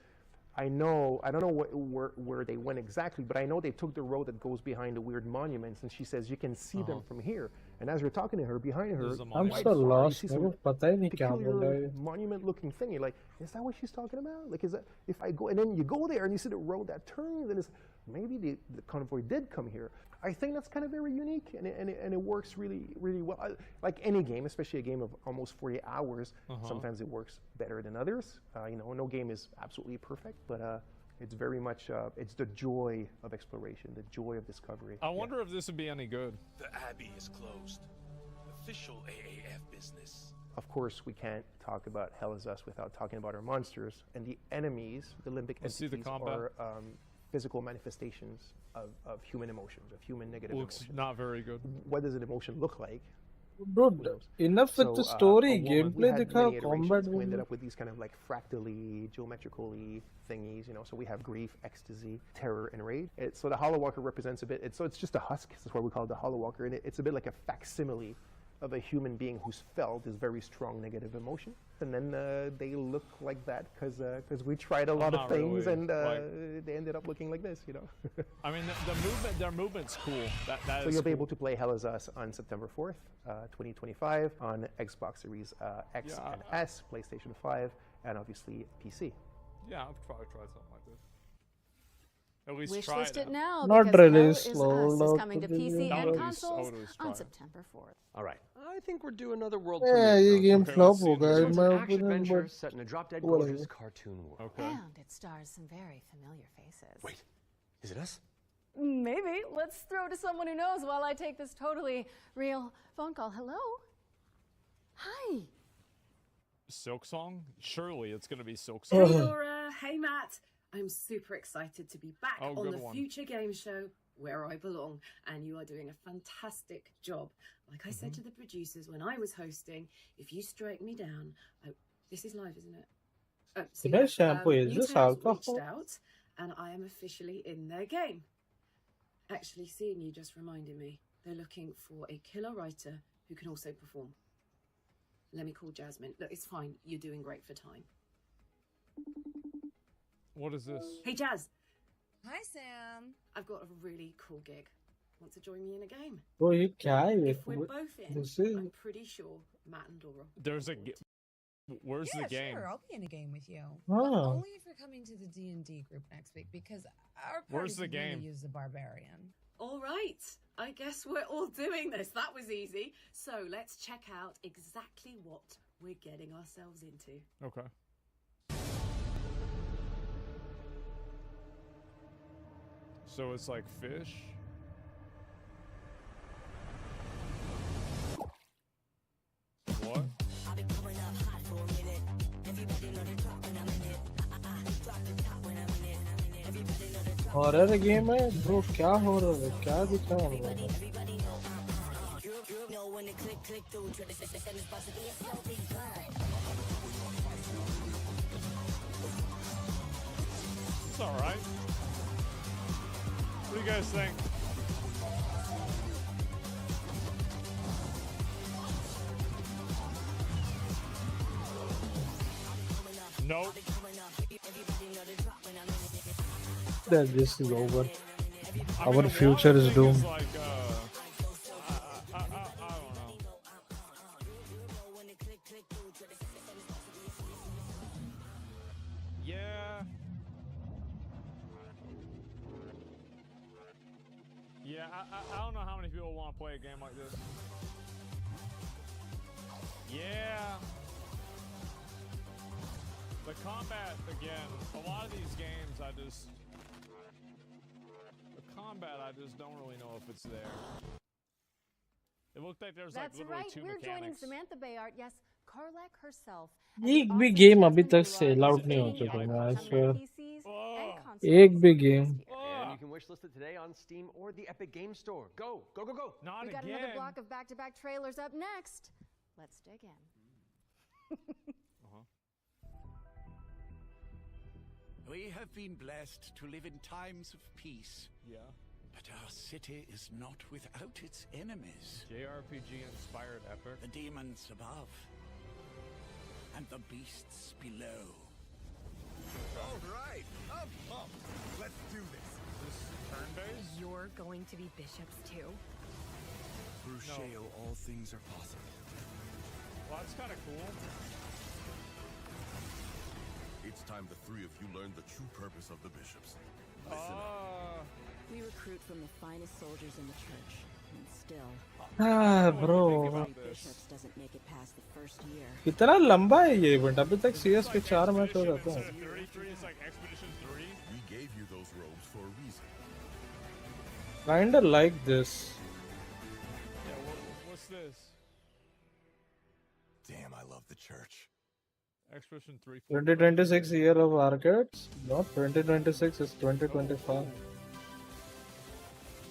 I don't know where they went exactly, but I know they took the road that goes behind the weird monuments. And she says, you can see them from here. And as you're talking to her, behind her, I'm so lost. peculiar monument-looking thing. You're like, is that what she's talking about? Like, is that if I go and then you go there and you see the road that turns, then it's maybe the convoy did come here. I think that's kind of very unique, and it works really well. Like any game, especially a game of almost 40 hours, sometimes it works better than others. You know, no game is absolutely perfect, but it's very much it's the joy of exploration, the joy of discovery. I wonder if this would be any good. The Abbey is closed. Official AAF business. Of course, we can't talk about Hell is Us without talking about our monsters and the enemies. The limbic entities are physical manifestations of human emotions, of human negative Looks emotions. not very good. What does an emotion look like? Dude, enough with the story, gameplay dikha, combat. We ended up with these kind of like fractally, geometrically thingies, you know. So we have grief, ecstasy, terror, and rage. So the Hollow Walker represents a bit. So it's just a husk. That's why we call it the Hollow Walker, and it's a bit like a facsimile of a human being who's felt this very strong negative emotion. And then they look like that because we tried a lot of things, and they ended up looking like this, you know. I mean, their movement's cool. That so is you'll be cool. able to play Hell is Us on September 4th, 2025 on Xbox Series X and S, PlayStation 5, and obviously PC. Yeah, I'll probably try something like this. At least Wish try list it out. now Not because really Hell is slow, Us is coming to PC I and would at least consoles try on it. September 4th. All right. I think we're due another world Yeah, premiere. ये game Okay, flop let's see. होगा, This one's in an my action opinion, adventure but set in a drop-dead whatever. gorgeous cartoon world. Okay. And it stars some very familiar faces. Wait, is it us? Maybe. Let's throw to someone who knows while I take this totally real phone call. Hello? Hi. Silk Song? Surely it's going to be Silk Hey Song. Laura, hey Matt. I'm super excited to be back Oh, on good the one. Future Game Show where I belong, and you are doing a fantastic job. Like I said to the producers when I was hosting, if you strike me down, this is live, isn't it? Oh, so Today shampoo is this Newtown's alcohol? reached out, and I am officially in their game. Actually, seeing you just reminded me, they're looking for a killer writer who can also perform. Let me call Jasmine. Look, it's fine. You're doing great for time. What is this? Hey, Jazz. Hi, Sam. I've got a really cool gig. Want to join me in a game? Oh, ये क्या है ये? If we're both in, This is I'm pretty sure Matt and Laura. There's a... Where's Yeah, the game? sure. I'll be in a game with you. Oh. But only if you're coming to the D&D group next week, because our Where's party the can really game? use the barbarian. All right. I guess we're all doing this. That was easy. So let's check out exactly what we're getting ourselves into. Okay. So it's like fish? What? Horror game है bro, क्या horror है, क्या दिखा रहा है? It's alright. What do you guys think? Nope. That this is over. I Our mean, the future water is thing doomed. like, I don't know. Yeah. Yeah, I don't know how many people want to play a game like this. Yeah. The combat, again, a lot of these games the combat, I just don't really know if it's there. It looked like there's That's like literally right. two We're joining mechanics. Samantha Bayard. Yes, Karlak herself. एक भी game अभी तक sell out नहीं हो चुका है I swear. एक भी game. And you can wishlist it today on Steam or the Epic Game Store. Go, go, go, go! Not We've got another block of back-to-back trailers up next. Let's dig in. We have been blessed to live in times of peace. Yeah. But our city is not without its enemies. JRPG-inspired epic. The demons above. And the beasts below. All right, up. Let's do this. This turn-based? You're going to be bishops too? Through Shale, all things are possible. Well, that's kind of cool. It's time the three of you learn the true purpose of the bishops. Listen up. We recruit from the finest soldiers in the church, and still, bro. bishops doesn't make it past the first year. कितना लंबा है ये event अभी तक CS के 4 match हो जाते हैं. 33 is like Expedition 3. We gave you those robes for a reason. Kinda like this. Yeah, what's this? Damn, I love the church. Expedition 3. 2026 year of arcades? Not 2026, it's 2025.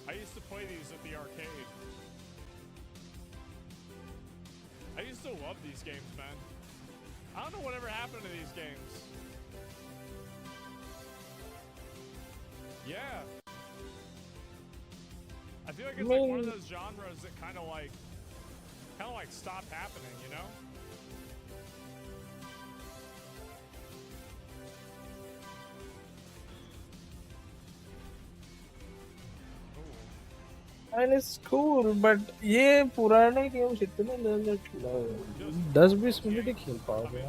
I used to play these at the arcade. I used to love these games, man. I don't know whatever happened to these games. Yeah. I feel like it's like one of those genres that kind of like stopped happening, you know? And it's cool, but ये पुराने games इतने level 10-20 minute ही खेल पाओगे.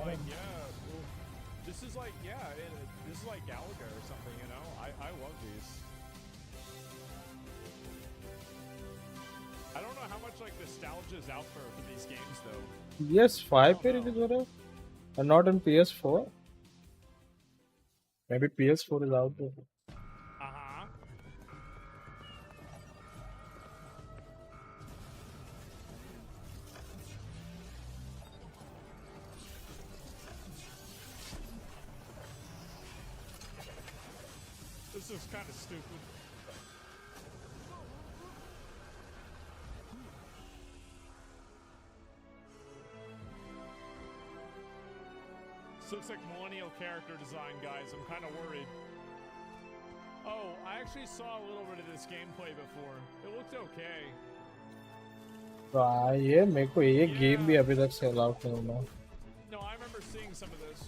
This is like this is like Galaga or something, you know. I love these. I don't know how much like nostalgia is out for these games though. PS5 पे release हो रहा है, and not on PS4. Maybe PS4 is out there. This is kind of stupid. This looks like millennial character design, guys. I'm kind of worried. Oh, I actually saw a little bit of this gameplay before. It looked okay. ये मेरे को एक game भी अभी तक sell out नहीं हुआ. No, I remember seeing some of this.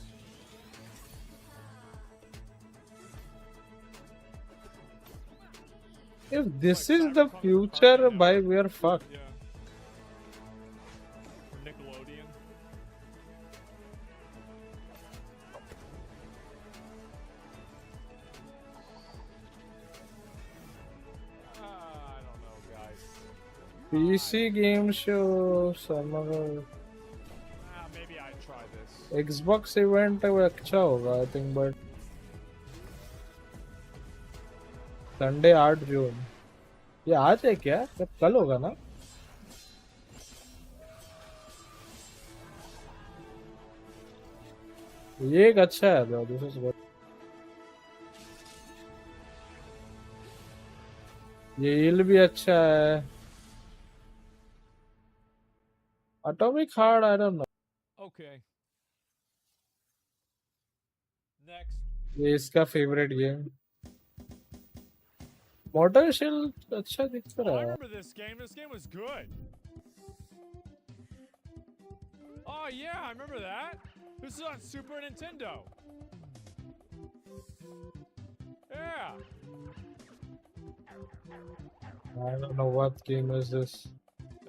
If this is the future, by we are fucked. Yeah. Nickelodeon. I don't know, guys. PC game show, some other. Maybe I'd try this. Xbox event वो अच्छा होगा, I think, but Sunday 8 जून. ये आज है क्या? तब कल होगा ना? ये एक अच्छा है bro. This is good. ये हिल भी अच्छा है. Atomic Heart, I don't know. Okay. Next. ये इसका favorite game. Mortal Shell अच्छा दिख I रहा है. remember this game. This game was good. Oh yeah, I remember that. This is on Super Nintendo. Yeah. I don't know what game is this.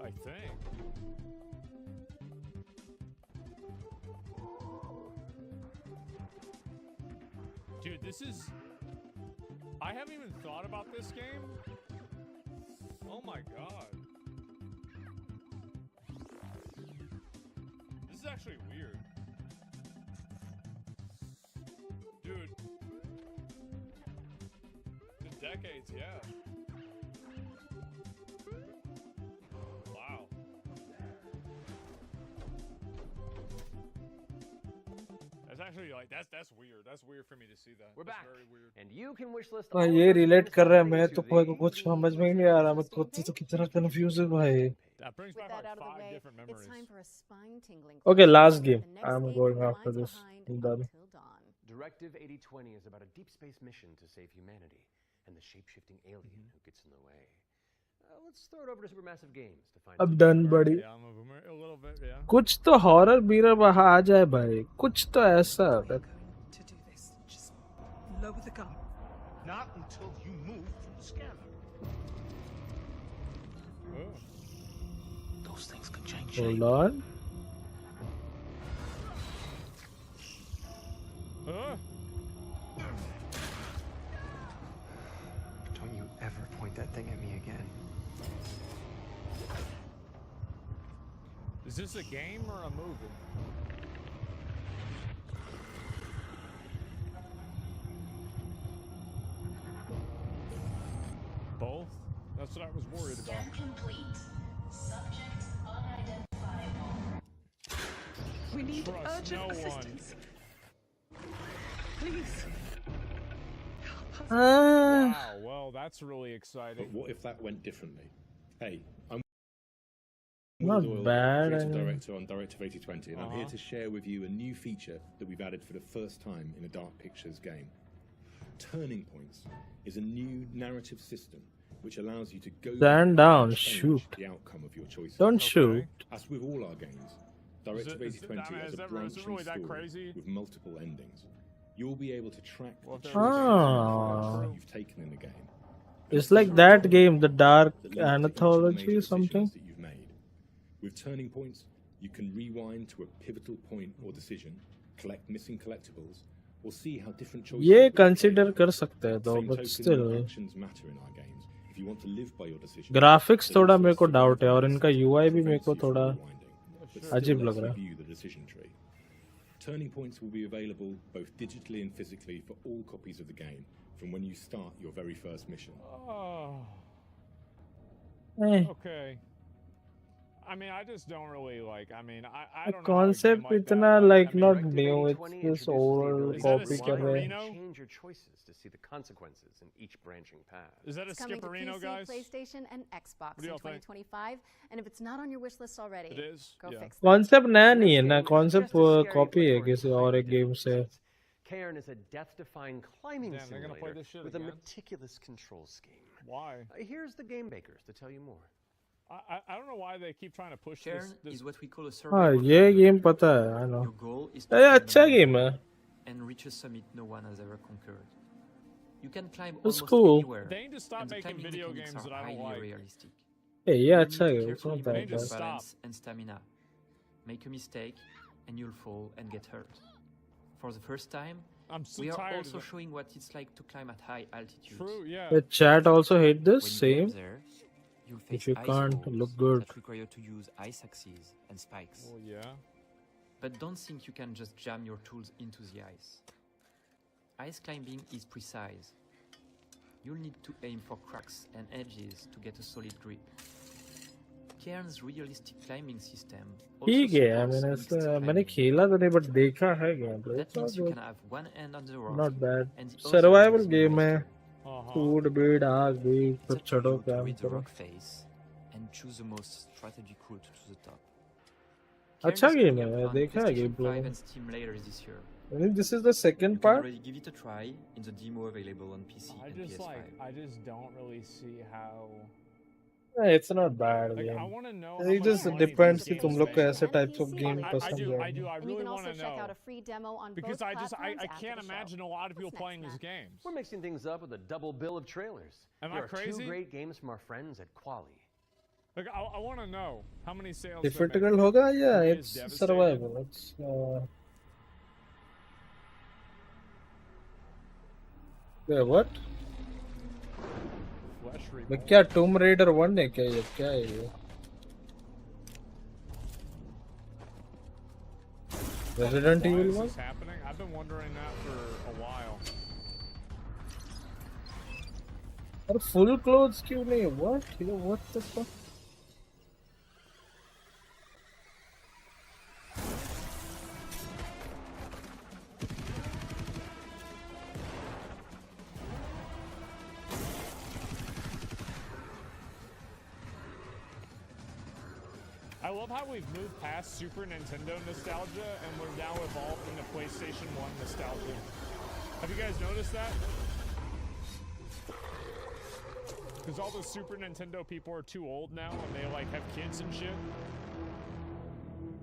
I think. Dude, this is... I haven't even thought about this game. Oh my god. This is actually weird. Dude. The decades, yeah. Wow. actually like that's weird. That's weird for me to see that. We're That's back, very weird. and you can wish list हाँ all ये of those relate games कर रहा है directly मैं to तो the कुछ समझ में ही नहीं आ रहा मैं खुद से तो कितना कंफ्यूज हूँ भाई. That brings With back that like out of the 5 way, different it's memories. time for a spine-tingling. Okay, last flashback. game. The next I'm game going from after Lines this. Behind I'm done. Until Dawn. Directive 8020 is about a deep space mission to save humanity and the shape-shifting alien who gets in the way. Let's throw it over to Supermassive Games to find अब out. done buddy. Yeah, I'm a boomer a little bit, yeah. कुछ तो horror bearer वहाँ आ जाए भाई. कुछ तो ऐसा. To do this, just lower the gun. Not until you move through the scanner. Those things can change Hold on. Don't you ever point that thing at me again. Is this a game or a movie? Both? That's what I was worried about. Scan complete. Subject unidentifiable. We need Trust urgent no one. assistance. Please. Wow, well, that's really exciting. But what if that went differently? Hey, I'm Not Will Doyle, bad, creative I mean. director on Directive 8020, and I'm here to share with you a new feature that we've added for the first time in a Dark Pictures game. Turning Points is a new narrative system which allows you to go Stand back down, and change shoot. the outcome of your choices. Don't shoot. As with all our games, Directive Is it- 8020 has is a that- is it branching really that story crazy? with multiple endings. You'll be able to track the if choices there was Ah. that you've taken in the game. It's like that game, the Dark that leads to each of the Anthology major or something. decisions that you've made. With Turning Points, you can rewind to a pivotal point or decision, collect missing collectibles, or see how different choices ये will play consider out. कर सकते हैं तो, Same but token, still. actions matter in our games. If you want to live by your decisions, graphics then थोड़ा also मेरे को survival doubt है और mode इनका UI भी मेरे prevents को you from थोड़ा rewinding, but still अजीब lets लग you रहा है. view the decision tree. Turning Points will be available both digitally and physically for all copies of the game from when you start your very first mission. Oh. Eh. Okay. I mean, I just don't really like. I mean, I The don't know. concept इतना like not new. It's this old copy कर रहे हैं. Change your choices to see the consequences in each branching path. Is that a It's coming to Skipperino, PC, guys? PlayStation, and Xbox What do in y'all think? 2025. And if it's not on your wish list already, It is? go Yeah. fix that. Concept नया नहीं है ना. This game is Concept just as scary, copy है but for किसी और entirely एक game different से. reasons. Cairn is a death-defying climbing Damn, they're gonna play simulator this shit with a again? meticulous control scheme. Why? Here's the game makers to tell you more. I don't know why they keep trying to push Cairn this. is what we call a हाँ survival ये game. game पता है. I know. Your goal is to ये climb अच्छा a game mountain है. and reach a summit no one has ever conquered. You can climb It's almost cool. anywhere. They need to stop and the making climbing video mechanics games are that I don't highly like. realistic. ये You need अच्छा to है. It's carefully not that manage your bad. balance and stamina. Make a mistake and you'll fall and get hurt. For the first time, I'm so we are tired also of it. showing what it's like to climb at high altitudes. True, yeah. The chat also hate this When you same. get there, you'll face If you ice can't walls look good. that require you to use ice axes and spikes. Well, yeah. But don't think you can just jam your tools into the ice. Ice climbing is precise. You'll need to aim for cracks and edges to get a solid grip. Cairn's realistic climbing system also ठीक है. I supports mean mixed ऐसा मैंने climbing. खेला तो नहीं but देखा है gameplay. That It's not means you good. can have one hand on the rock Not bad. and the other Survival using game है. Uh-huh. Food, breed, आग भी It's फिर up to चढ़ो you to काम read the करो. rock face and choose the most strategic route to the top. अच्छा Cairn is game coming है. up on देखा है PlayStation gameplay. 5 and Steam later this year. I think this is the You second can part. already give it a try in the demo available on PC I and just PS5. like. I just don't really see how. It's not bad Like, I game. want to know. It how much just money depends these कि games तुम लोग make. को ऐसे types of game I पसंद do. है. I And you really can want also to check out know. a free demo on Because both I platforms I after can't the show. imagine a lot of people What's next, playing these Matt? games. We're mixing things up with a double bill of trailers. Am I Here are crazy? two great games from our friends at Quali. Like I want to know how many sales. Difficult होगा या It is it's devastating. survival. It's yeah, what? Flesh मैं reborn. क्या Tomb Raider 1 है क्या ये? क्या है ये? Resident Why Evil is 1? this happening? I've been wondering that for a while. और full clothes क्यों नहीं? What? What the fuck? love how we've moved past Super Nintendo nostalgia and we're now evolved into PlayStation 1 nostalgia. Have you guys noticed that? Because all the Super Nintendo people are too old now and they like have kids and shit.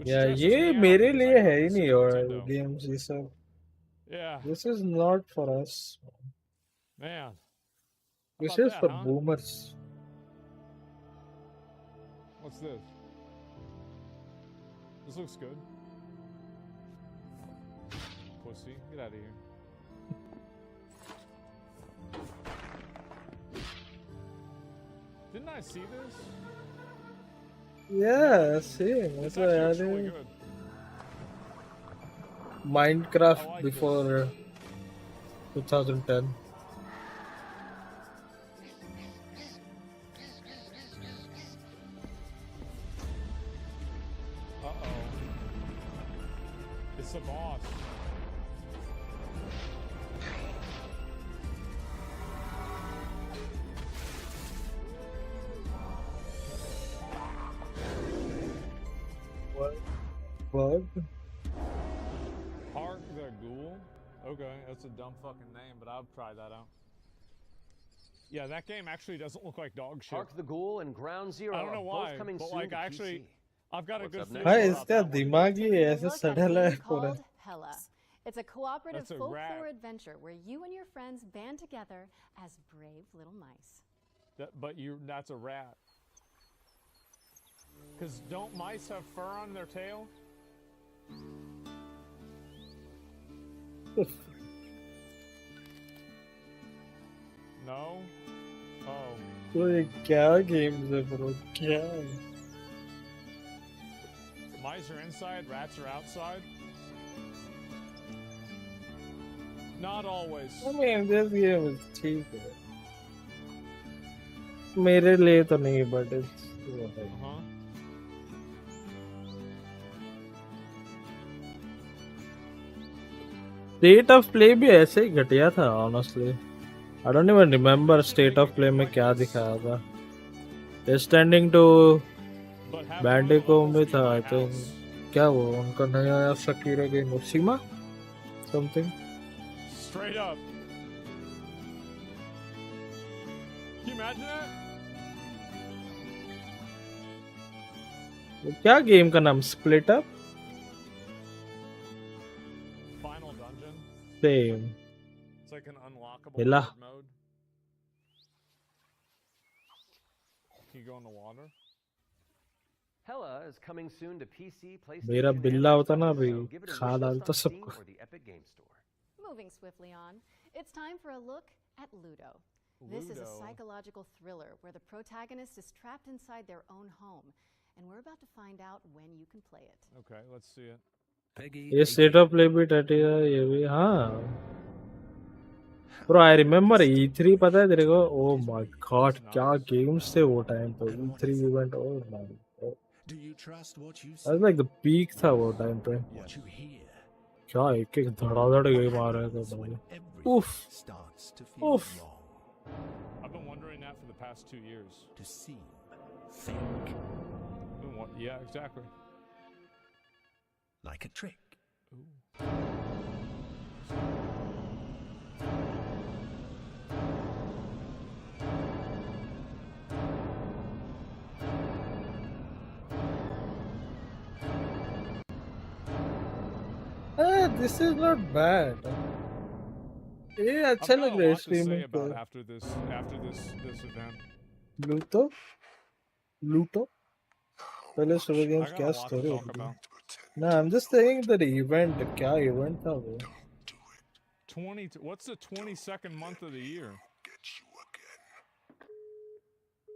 Yeah, ये मेरे लिए है ही नहीं और games ये सब. Yeah. This is not for us. Man. This is for boomers. What's this? This looks good. Pussy, get out of here. Didn't I see this? Yeah, same. It's That's why I actually really think good. Minecraft I like before 2010. Uh-oh. It's the boss. What? Hark the Ghoul? Okay, that's a dumb fucking name, but I'll try that out. Yeah, that game actually doesn't look like dog shit. Hark the Ghoul and Ground Zero I don't know are why, both coming but soon like to actually, PC. I've got a What's good up feeling next? Hey, about इसका that one. दिमाग ही ऐसे Look at सड़ल है a game पूरा. called Hella. It's a cooperative That's a folklore rat. adventure where you and your friends band together as brave little mice. That's a rat. Because don't mice have fur on their tail? No? Oh. तो ये क्या games है bro? क्या? Mice are inside, rats are outside? Not always. I mean, this game is ठीक है. मेरे लिए तो नहीं, but it's whatever. State of Play भी ऐसे ही घटिया था, honestly. I don't even remember State of Play में क्या दिखाया था. Standing to Bandico में था, I think. क्या वो उनका नया Shakira game Ushima? Something. Straight up. Can you imagine that? वो क्या game का नाम? Split Up? Final dungeon. Same. It's like an unlockable Hela. hard mode. Can you go in the water? Hella is coming soon to PC, PlayStation, मेरा and बिल्ला होता ना Xbox, अभी so give it a खा wish list डालता on Steam सबको. or the Epic Game Store. Moving swiftly on, it's time for a look at Ludo. This is a Ludo. psychological thriller where the protagonist is trapped inside their own home, and we're about to find out when you can play it. Okay, let's see it. ये State of Play भी टटिया ये भी हाँ. Bro, I remember E3 पता है तेरे को? Oh my god, क्या games थे वो time पे. E3 event, oh my god. Do you trust what you That was like the peak था वो time पे. what you hear? क्या एक एक धड़ाधड़ गेम आ रहे थे भाई. Oof. Starts to feel Oof. wrong. I've been wondering that for the past 2 years. To seem fake. Yeah, exactly. Like a trick. This is not bad. ये अच्छा I've got लग a रहा है lot to streaming say about पे. after this event. Pluto? पहले सुबह I games got क्या a lot to story talk होती है? about. No, I'm just saying that event, क्या event था वो? 20. What's the 22nd month of the year?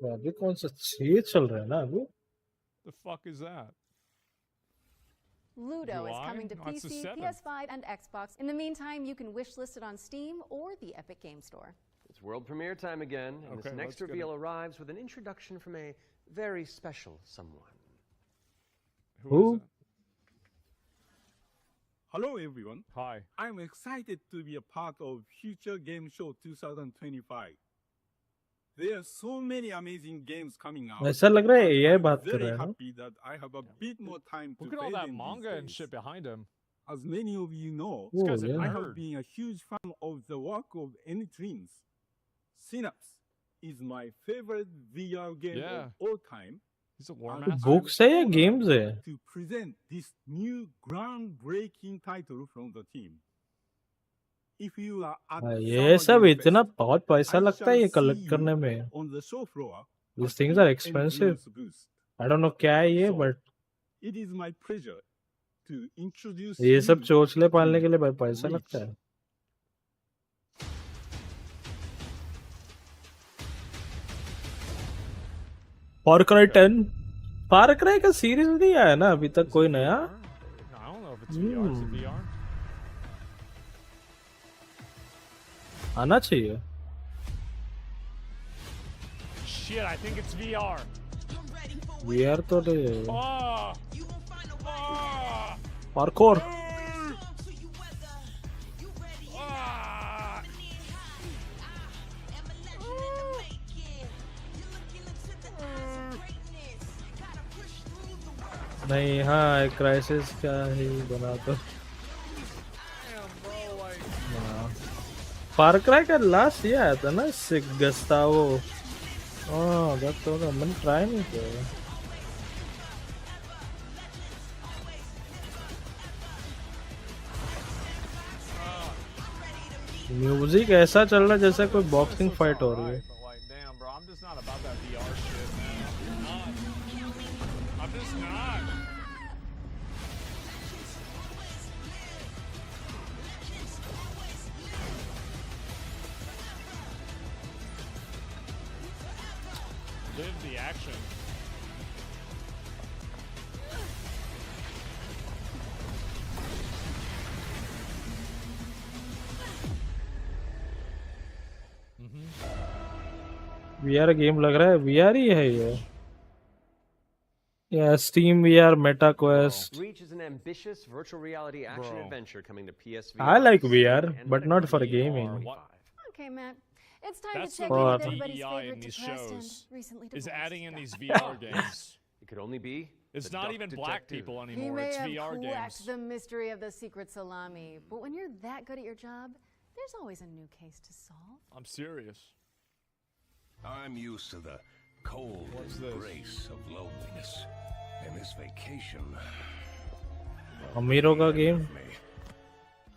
अभी कौन सा 6 चल रहा है ना अभी? The fuck is that? Ludo is July? coming to No, it's the PC, 7th. PS5, and Xbox. In the meantime, you can wishlist it on Steam or the Epic Game Store. It's world premiere time again, and Okay, this next let's get reveal it. arrives with an introduction from a very special someone. Who? Is it? Hello everyone. Hi. I'm excited to be a part of Future Game Show 2025. There are so many amazing games coming out. ऐसा लग रहा है AI I'm बात कर very रहा है ना? happy that I have a bit more time to Look at all play that them manga these and days. shit behind him. As many of you know, Oh, guy's a I nerd. have been a huge fan of the work of Anytreans. Synapse is my favorite VR game Yeah. of all time. He's a lore and master. Books है या games है? to present this new groundbreaking title from the team. If you are at ये Summer सब Game इतना Fest, बहुत पैसा I लगता है ये shall see कलेक्ट you करने में. on the show floor. These things are expensive. I don't know क्या है ये, but It is my pleasure to introduce ये सब you चोचले to पालने के लिए भाई पैसा Reach. लगता है. Far Cry 10. Far Cry का सीरीज नहीं आया ना अभी तक कोई नया? I don't know if it's VR. Is it VR? आना चाहिए. Shit, I think it's VR. VR तो नहीं. Oh! Parkour. नहीं हाँ क्राइसिस क्या ही बना तो फार क्राई का लास्ट ये आया था ना गस्तावो. ओह दैट तो मैंने ट्राई नहीं किया. म्यूजिक ऐसा चल रहा है जैसे कोई बॉक्सिंग फाइट हो रही है. But like, damn, bro, I'm just not about that VR shit, man. I'm just not. Live the action. VR game लग रहा है. VR ही है ये. Yeah, Steam VR, Meta Quest. Reach is an ambitious virtual reality action adventure coming to PSVR. I like VR, but not for gaming. Okay, Matt. It's time That's to check the in real with everybody's DEI in favorite these depressed and shows. recently Is divorced adding in guy. these VR games. It could only be. It's the not duck even black detective. people He anymore. may It's have VR cracked games. the mystery of the secret salami, but when you're that good at your job, there's always a new case to solve. I'm serious. I'm used to the cold embrace of loneliness. And this vacation. अमीरों का game.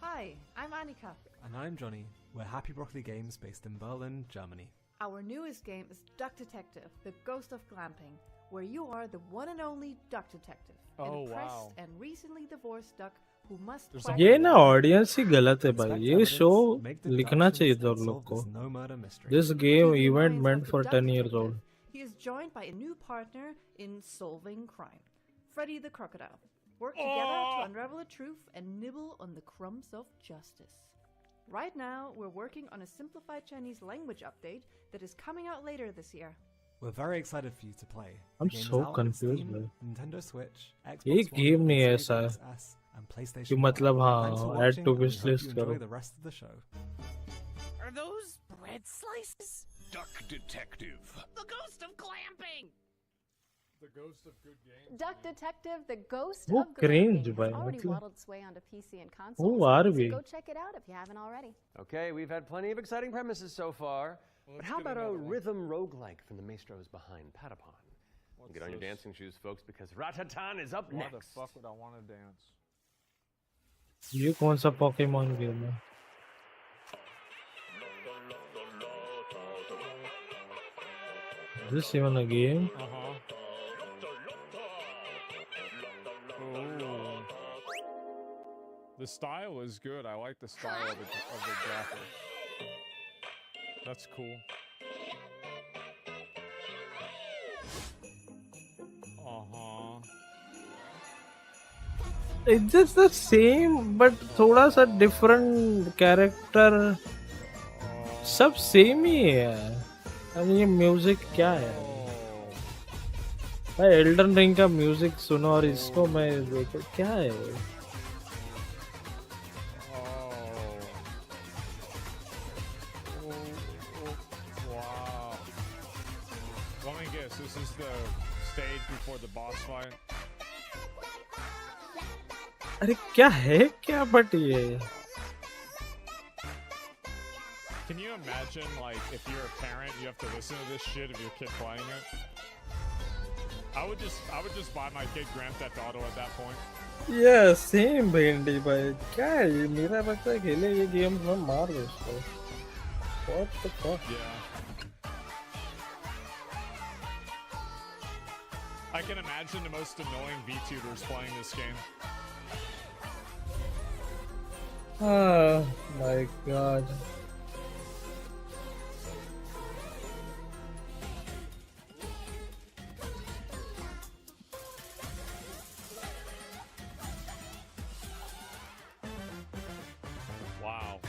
Hi, I'm Annika. And I'm Johnny. We're Happy Broccoli Games based in Berlin, Germany. Our newest game is Duck Detective, the Ghost of Glamping, where you are the one and only duck detective. An Oh, oppressed wow. and recently divorced duck who must ये ना audience ही गलत है भाई. ये show लिखना चाहिए था लोग को. This game event meant for 10 years old. He is joined by a new partner in solving crime, Freddy the Crocodile. Work together to unravel the truth and nibble on the crumbs of justice. Right now, we're working on a simplified Chinese language update that is coming out later this year. We're very excited for you to play. I'm The game is so out on confused, Steam, man. Nintendo Switch, Xbox एक One, game नहीं है Series ऐसा XS, and PlayStation कि 4. मतलब Thanks for हाँ watching, add to and we wish hope list you enjoy करो. the rest of the show. Are those bread slices? Duck Detective. The ghost of glamping! The ghost of good games. Duck Detective, the Ghost वो of cringe Glamping. भाई, It's already मतलब- waddled its way onto PC and consoles. वो are so we? go check it out if you haven't already. Okay, we've had plenty of exciting premises so far. But how about a rhythm roguelike from the maestros behind Patapon? Get on your dancing shoes, folks, because Ratatan is up Why next. the fuck would I want to dance? ये कौन सा Pokemon game है? Is this even a game? Ooh. The style is good. I like the style of the graphics. That's cool. It's just the same, but थोड़ा सा different character. सब same ही है. अब ये म्यूजिक क्या है? भाई एल्डन रिंग का म्यूजिक सुनो और इसको मैं देखो क्या है? Wow. so this is the stage before the boss fight. अरे क्या है क्या बट ये Can you imagine, like, if you're a parent, you have to listen to this shit if your kid playing it? I would just buy my kid Grand Theft Auto at that point. Yeah, same भिंडी भाई क्या है ये मेरा बच्चा खेले ये game में मार दो उसको What the fuck? Yeah. I can imagine the most annoying VTubers playing this game. Oh my god. Wow.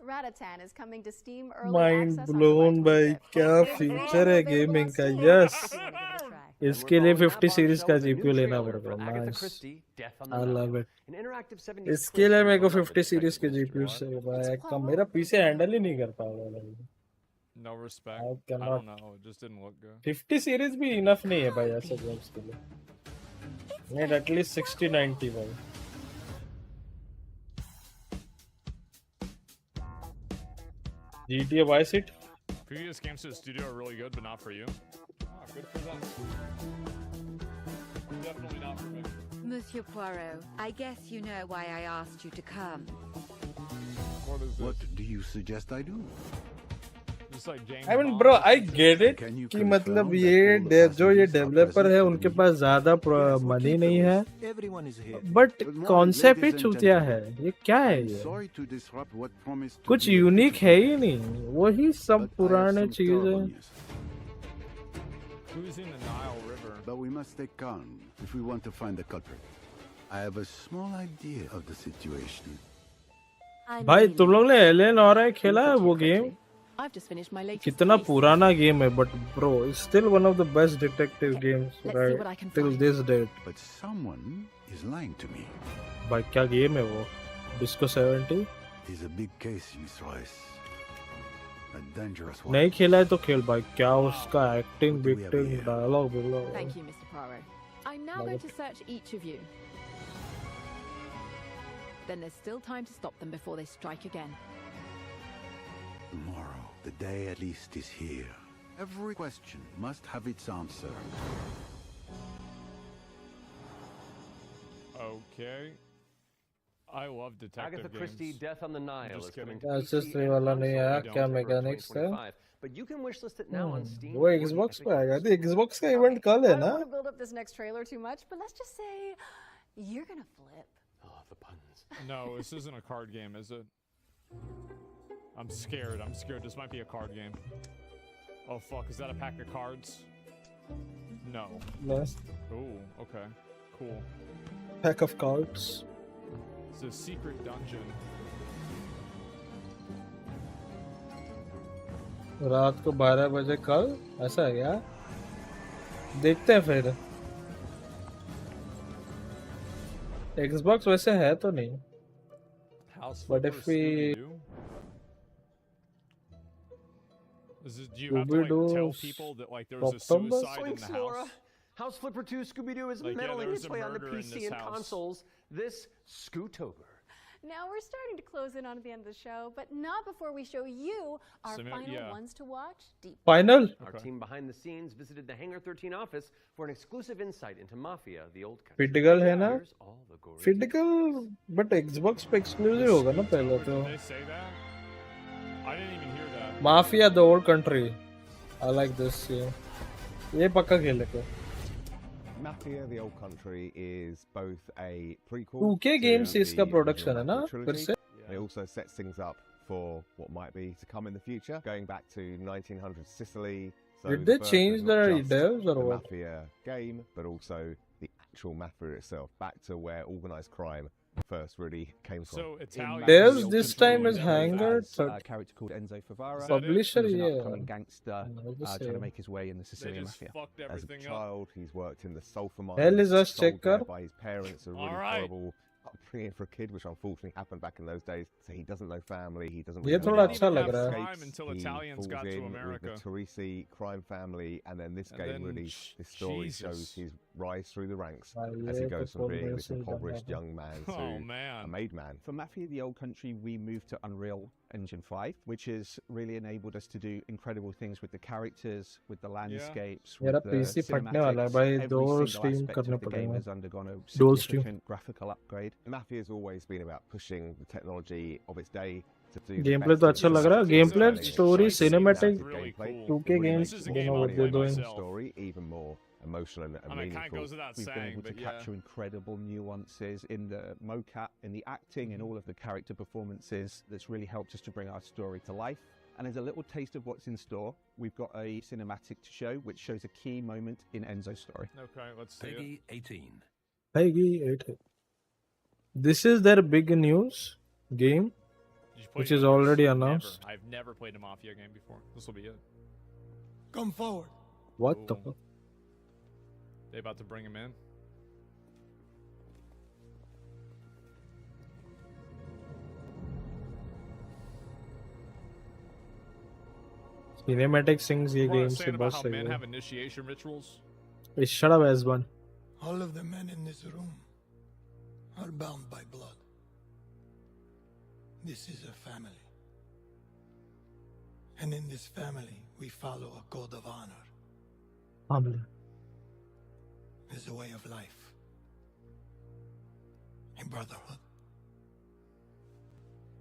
Ratatan is coming to Steam early Mind access on blown July भाई 25th. क्या future है gaming का yes इसके लिए 50 series का GPU लेना पड़ेगा nice I love it इसके लिए मेरे को 50 सीरीज के जीपीयू से भाई कम मेरा पीसी हैंडल ही नहीं कर पाएगा No respect. I I cannot. don't know. It just didn't look good. 50 series भी इनफ नहीं है भाई ऐसे गेम्स के लिए नीड एटलीस्ट 60 90 भाई GTA Vice City Previous games to the studio are really good, but not for you. Oh, good for them. Definitely not for me. Monsieur Poirot, I guess you know why I asked you to come. What is this? What do you suggest I do? Just like James I mean Bond. bro I get it कि मतलब ये जो ये developer है उनके पास ज्यादा money नहीं है बट कॉन्सेप्ट ही चूतिया है ये क्या है ये कुछ यूनिक है ही नहीं वही सब पुराने चीजें Cruising the Nile River. But we must stay calm if we want to find the culprit. I have a small idea of the situation. भाई तुम लोग ने एलियन और खेला है वो game I've just finished my latest कितना case. पुराना गेम है but bro it's still one of the best detective games Let's see what I can till find. this date But someone is lying to me. भाई क्या game है वो Disco 70 It is a big case, Miss Royce. A dangerous one. नहीं खेला है तो खेल भाई क्या उसका एक्टिंग बिक्टिंग डायलॉग बोलो Thank you, Mr. Poirot. I'm now going to search each of you. Then there's still time to stop them before they strike again. Tomorrow, the day at least is here. Every question must have its answer. Okay. I love detective Agatha games. Christie, Death on the Nile is coming to That's just वाला नहीं आया क्या mechanics है 2025. But you can wishlist it now on Steam. वो Xbox पे आएगा तो Xbox का इवेंट कल है I ना don't want to build up this next trailer too much, but let's just say you're gonna flip. Oh, the puns. No, this isn't a card game, is it? I'm scared. I'm scared. This might be a card game. Oh, fuck. Is that a pack of cards? No. Yes. Ooh, okay. Cool. Pack of cards It's a secret dungeon. रात को 12 बजे कल ऐसा है क्या देखते हैं फिर Xbox वैसे है तो नहीं House But flipper if we Scooby-Doo? Do you have to like tell people that like there was a suicide in the house? House Flipper 2 Scooby-Doo is Like, yeah, meddling there was its a way onto murder in PC this and house. consoles this Scootober. Now we're starting to close in on the end of the show, but not before we show you our final ones to watch. Final? Our team behind the scenes visited the Hangar 13 office for an exclusive insight into Mafia, the old country. Critical है ना Here's all the gory Critical but Xbox पे exclusive होगा ना पहले तो Did they say that? I didn't even hear that. Mafia the old country I like this ये पक्का खेले को Mafia the Old Country is both a prequel 2K Games इसका production है ना फिर से It also sets things up for what might be to come in the future, going back to 1900 Sicily. So Did they change the devs or the what? Mafia game, but also the actual Mafia itself, back to where organized crime first really came from. So Italian. There's this time is Hanger. A character called Enzo Favara. Publisher, who's an yeah. upcoming gangster trying to make his way in the Sicilian mafia. As a child, he's worked in the sulfur mines. Hell is us, sold checker. there by his parents. A really horrible upbringing for a kid, which unfortunately happened back in those days. So he doesn't know family. He doesn't. ये थोड़ा अच्छा लग रहा है. Crime until Italians got to America. The Torrisi crime family, and then this game really, this story shows his rise through the ranks as he goes from being this impoverished young man to a made man. For Mafia: The Old Country, we moved to Unreal Engine 5, which has really enabled us to do incredible things with the characters, with the landscapes, with मेरा the PC फटने वाला है cinematics. भाई. Every दो single stream aspect करने of the game पड़ेंगे. has undergone a Dual stream. significant graphical upgrade. Mafia has always been about pushing the technology of its day to do Gameplay तो अच्छा लग रहा है. Gameplay, story, cinematic, 2K games. Don't know what they're doing. Story even more emotional and meaningful. We've been able to capture incredible nuances in the mocap, in the acting, in all of the character performances. That's really helped us to bring our story to life. And as a little taste of what's in store, we've got a cinematic to show, which shows a key moment in Enzo's story. Okay, let's see Peggy 18. Peggy 18. This is their big news game, which is already announced. I've never played a Mafia game before. This will be it. Come forward. What the fuck? They about to bring him in? Cinematic things ये game से Saying about बस how सही men है. have initiation rituals. Shut up, S1. All of the men in this room are bound by blood. This is a family. And in this family, we follow a code of honor. Family. It's a way of life. A brotherhood.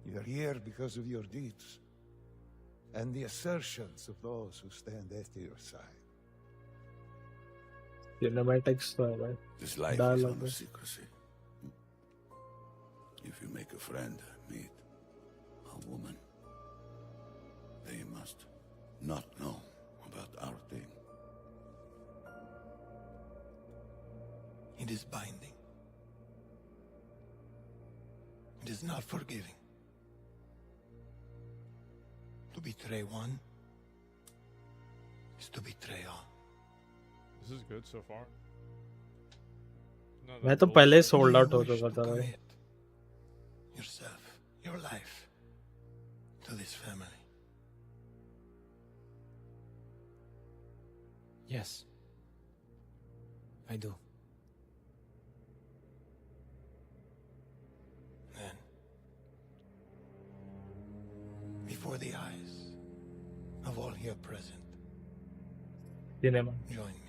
You're here because of your deeds and the assertions of those who stand at your side. Cinematics तो है भाई. This life is Dialogue one है. of secrecy. If you make a friend, meet a woman, they must not know about our thing. It is binding. It is not forgiving. To betray one is to betray all. This is good so far. मैं तो पहले ही sold out हो चुका था भाई. Yourself, your life, to this family. Yes, I do. Then, before the eyes of all here present, Cinema. join me.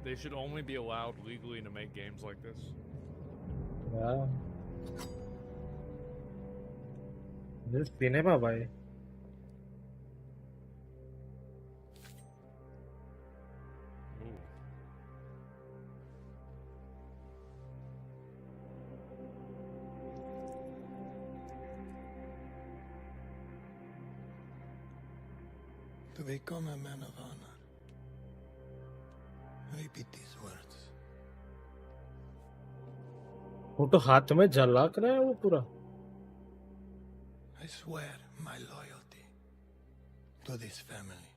They should only be allowed legally to make games like this. Yeah. This cinema भाई. To become a man of honor, repeat these words. वो तो हाथ में झलक रहा है वो पूरा. I swear my loyalty to this family.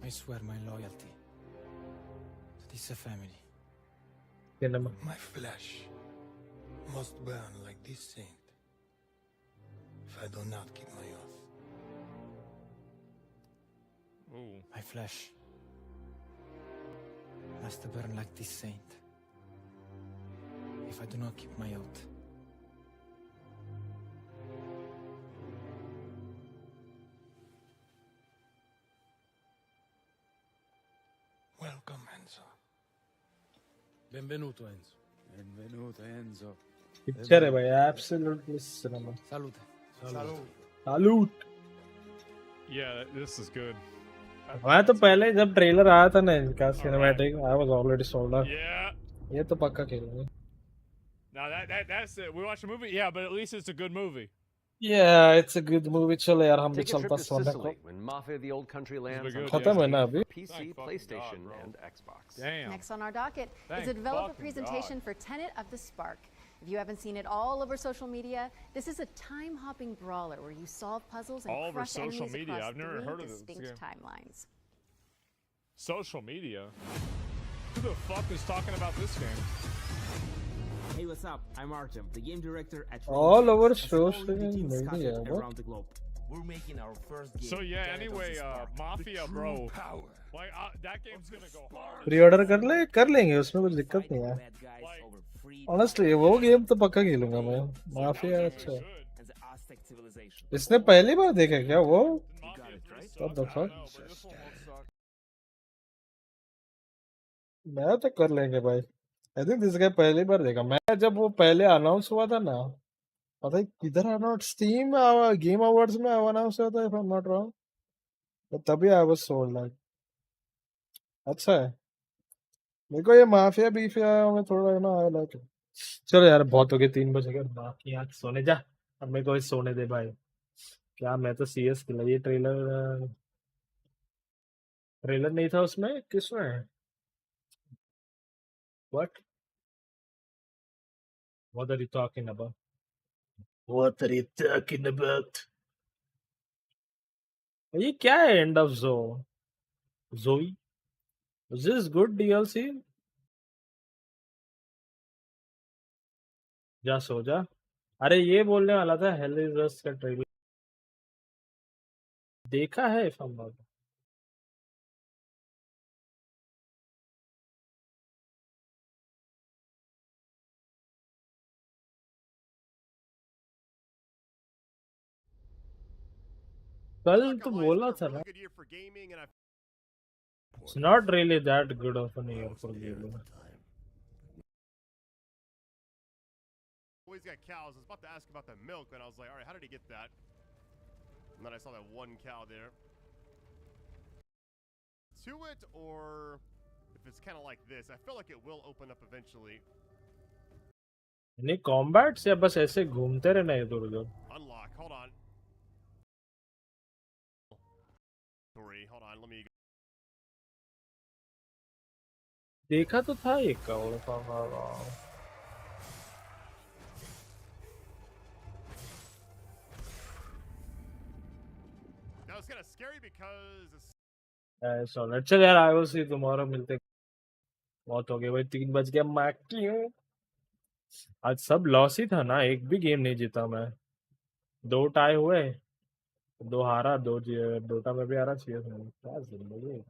I swear my loyalty to this family. Cinema. My flesh must burn like this saint if I do not keep my oath. My flesh must burn like this saint if I do not keep my oath. Welcome, Enzo. Benvenuto, Enzo. Benvenuto, Enzo. Picture है भाई. Absolutely cinema. Salute. Salute. Yeah, this is good. मैं तो पहले जब trailer आया था ना इनका cinematic, I was already sold out. Yeah. ये तो पक्का खेलूंगा. Now that's it. We watched a movie, yeah, but at least it's a good movie. Yeah, it's a good movie. चलो यार हम भी Take a trip चलता to सोने को. Sicily when Mafia the Old Country lands on खत्म है ना for अभी? PC, PlayStation, and Xbox. Damn. Next on our docket Thank is a developer fucking presentation for Tenet of the Spark. If you haven't seen it all over social media, this is a time-hopping brawler where you solve puzzles and All over crush social enemies media. across I've never three heard of this distinct game. timelines. Social media? Who the fuck is talking about this game? Hey, what's up? I'm Artem, the game director at All over a small social indie team media, scattered what? around the globe. We're making our first game. So yeah, Tenet of the anyway, Spark. Mafia, bro. Like, that game's gonna go hard. Pre-order कर लेंगे उसमें कुछ दिक्कत नहीं है. Honestly वो game तो पक्का खेलूंगा मैं. माफिया अच्छा. इसने पहली बार देखा क्या वो? What the fuck? मैं तो कर लेंगे भाई. I think this guy पहली बार देखा. मैं जब वो पहले अनाउंस हुआ था ना, पता है किधर अनाउंस Steam गेम अवार्ड्स में अनाउंस हुआ था if I'm not wrong. तो तभी I was sold like. अच्छा है. मेरे को ये माफिया बीफिया में थोड़ा ना आया लाइक. चलो यार बहुत हो गए 3 बज गए. बाकी यार सोने जा. अब मेरे को सोने दे भाई. क्या मैं तो सीएस खेला. ये ट्रेलर नहीं था उसमें. किसमें? What? What are you talking about? What are you talking about? ये क्या है end of Zoe? Is this good DLC? जा सो जा. अरे ये बोलने वाला था हेल इज रस्ट का ट्रेलर देखा है if I'm not wrong. कल तो बोला था ना. It's not really that good of an year for gaming. Always got cows. I was about to ask about the milk, and I was like, all right, how did he get that? And then I saw that one cow there. To it, or if it's kind of like this, I feel like it will open up eventually. नहीं combats या बस ऐसे घूमते रहना है इधर उधर. Unlock. Hold on. Three. Hold on. Let me. देखा तो था एक का और था. That was kind of scary because. So let's चल यार I will see tomorrow मिलते. बहुत हो गए भाई 3 बज गया. मैं क्यों आज सब लॉस ही था ना. एक भी गेम नहीं जीता मैं. 2 टाई हुए, 2 हारा, 2 डोटा में भी हारा. चाहिए क्या जिंदगी.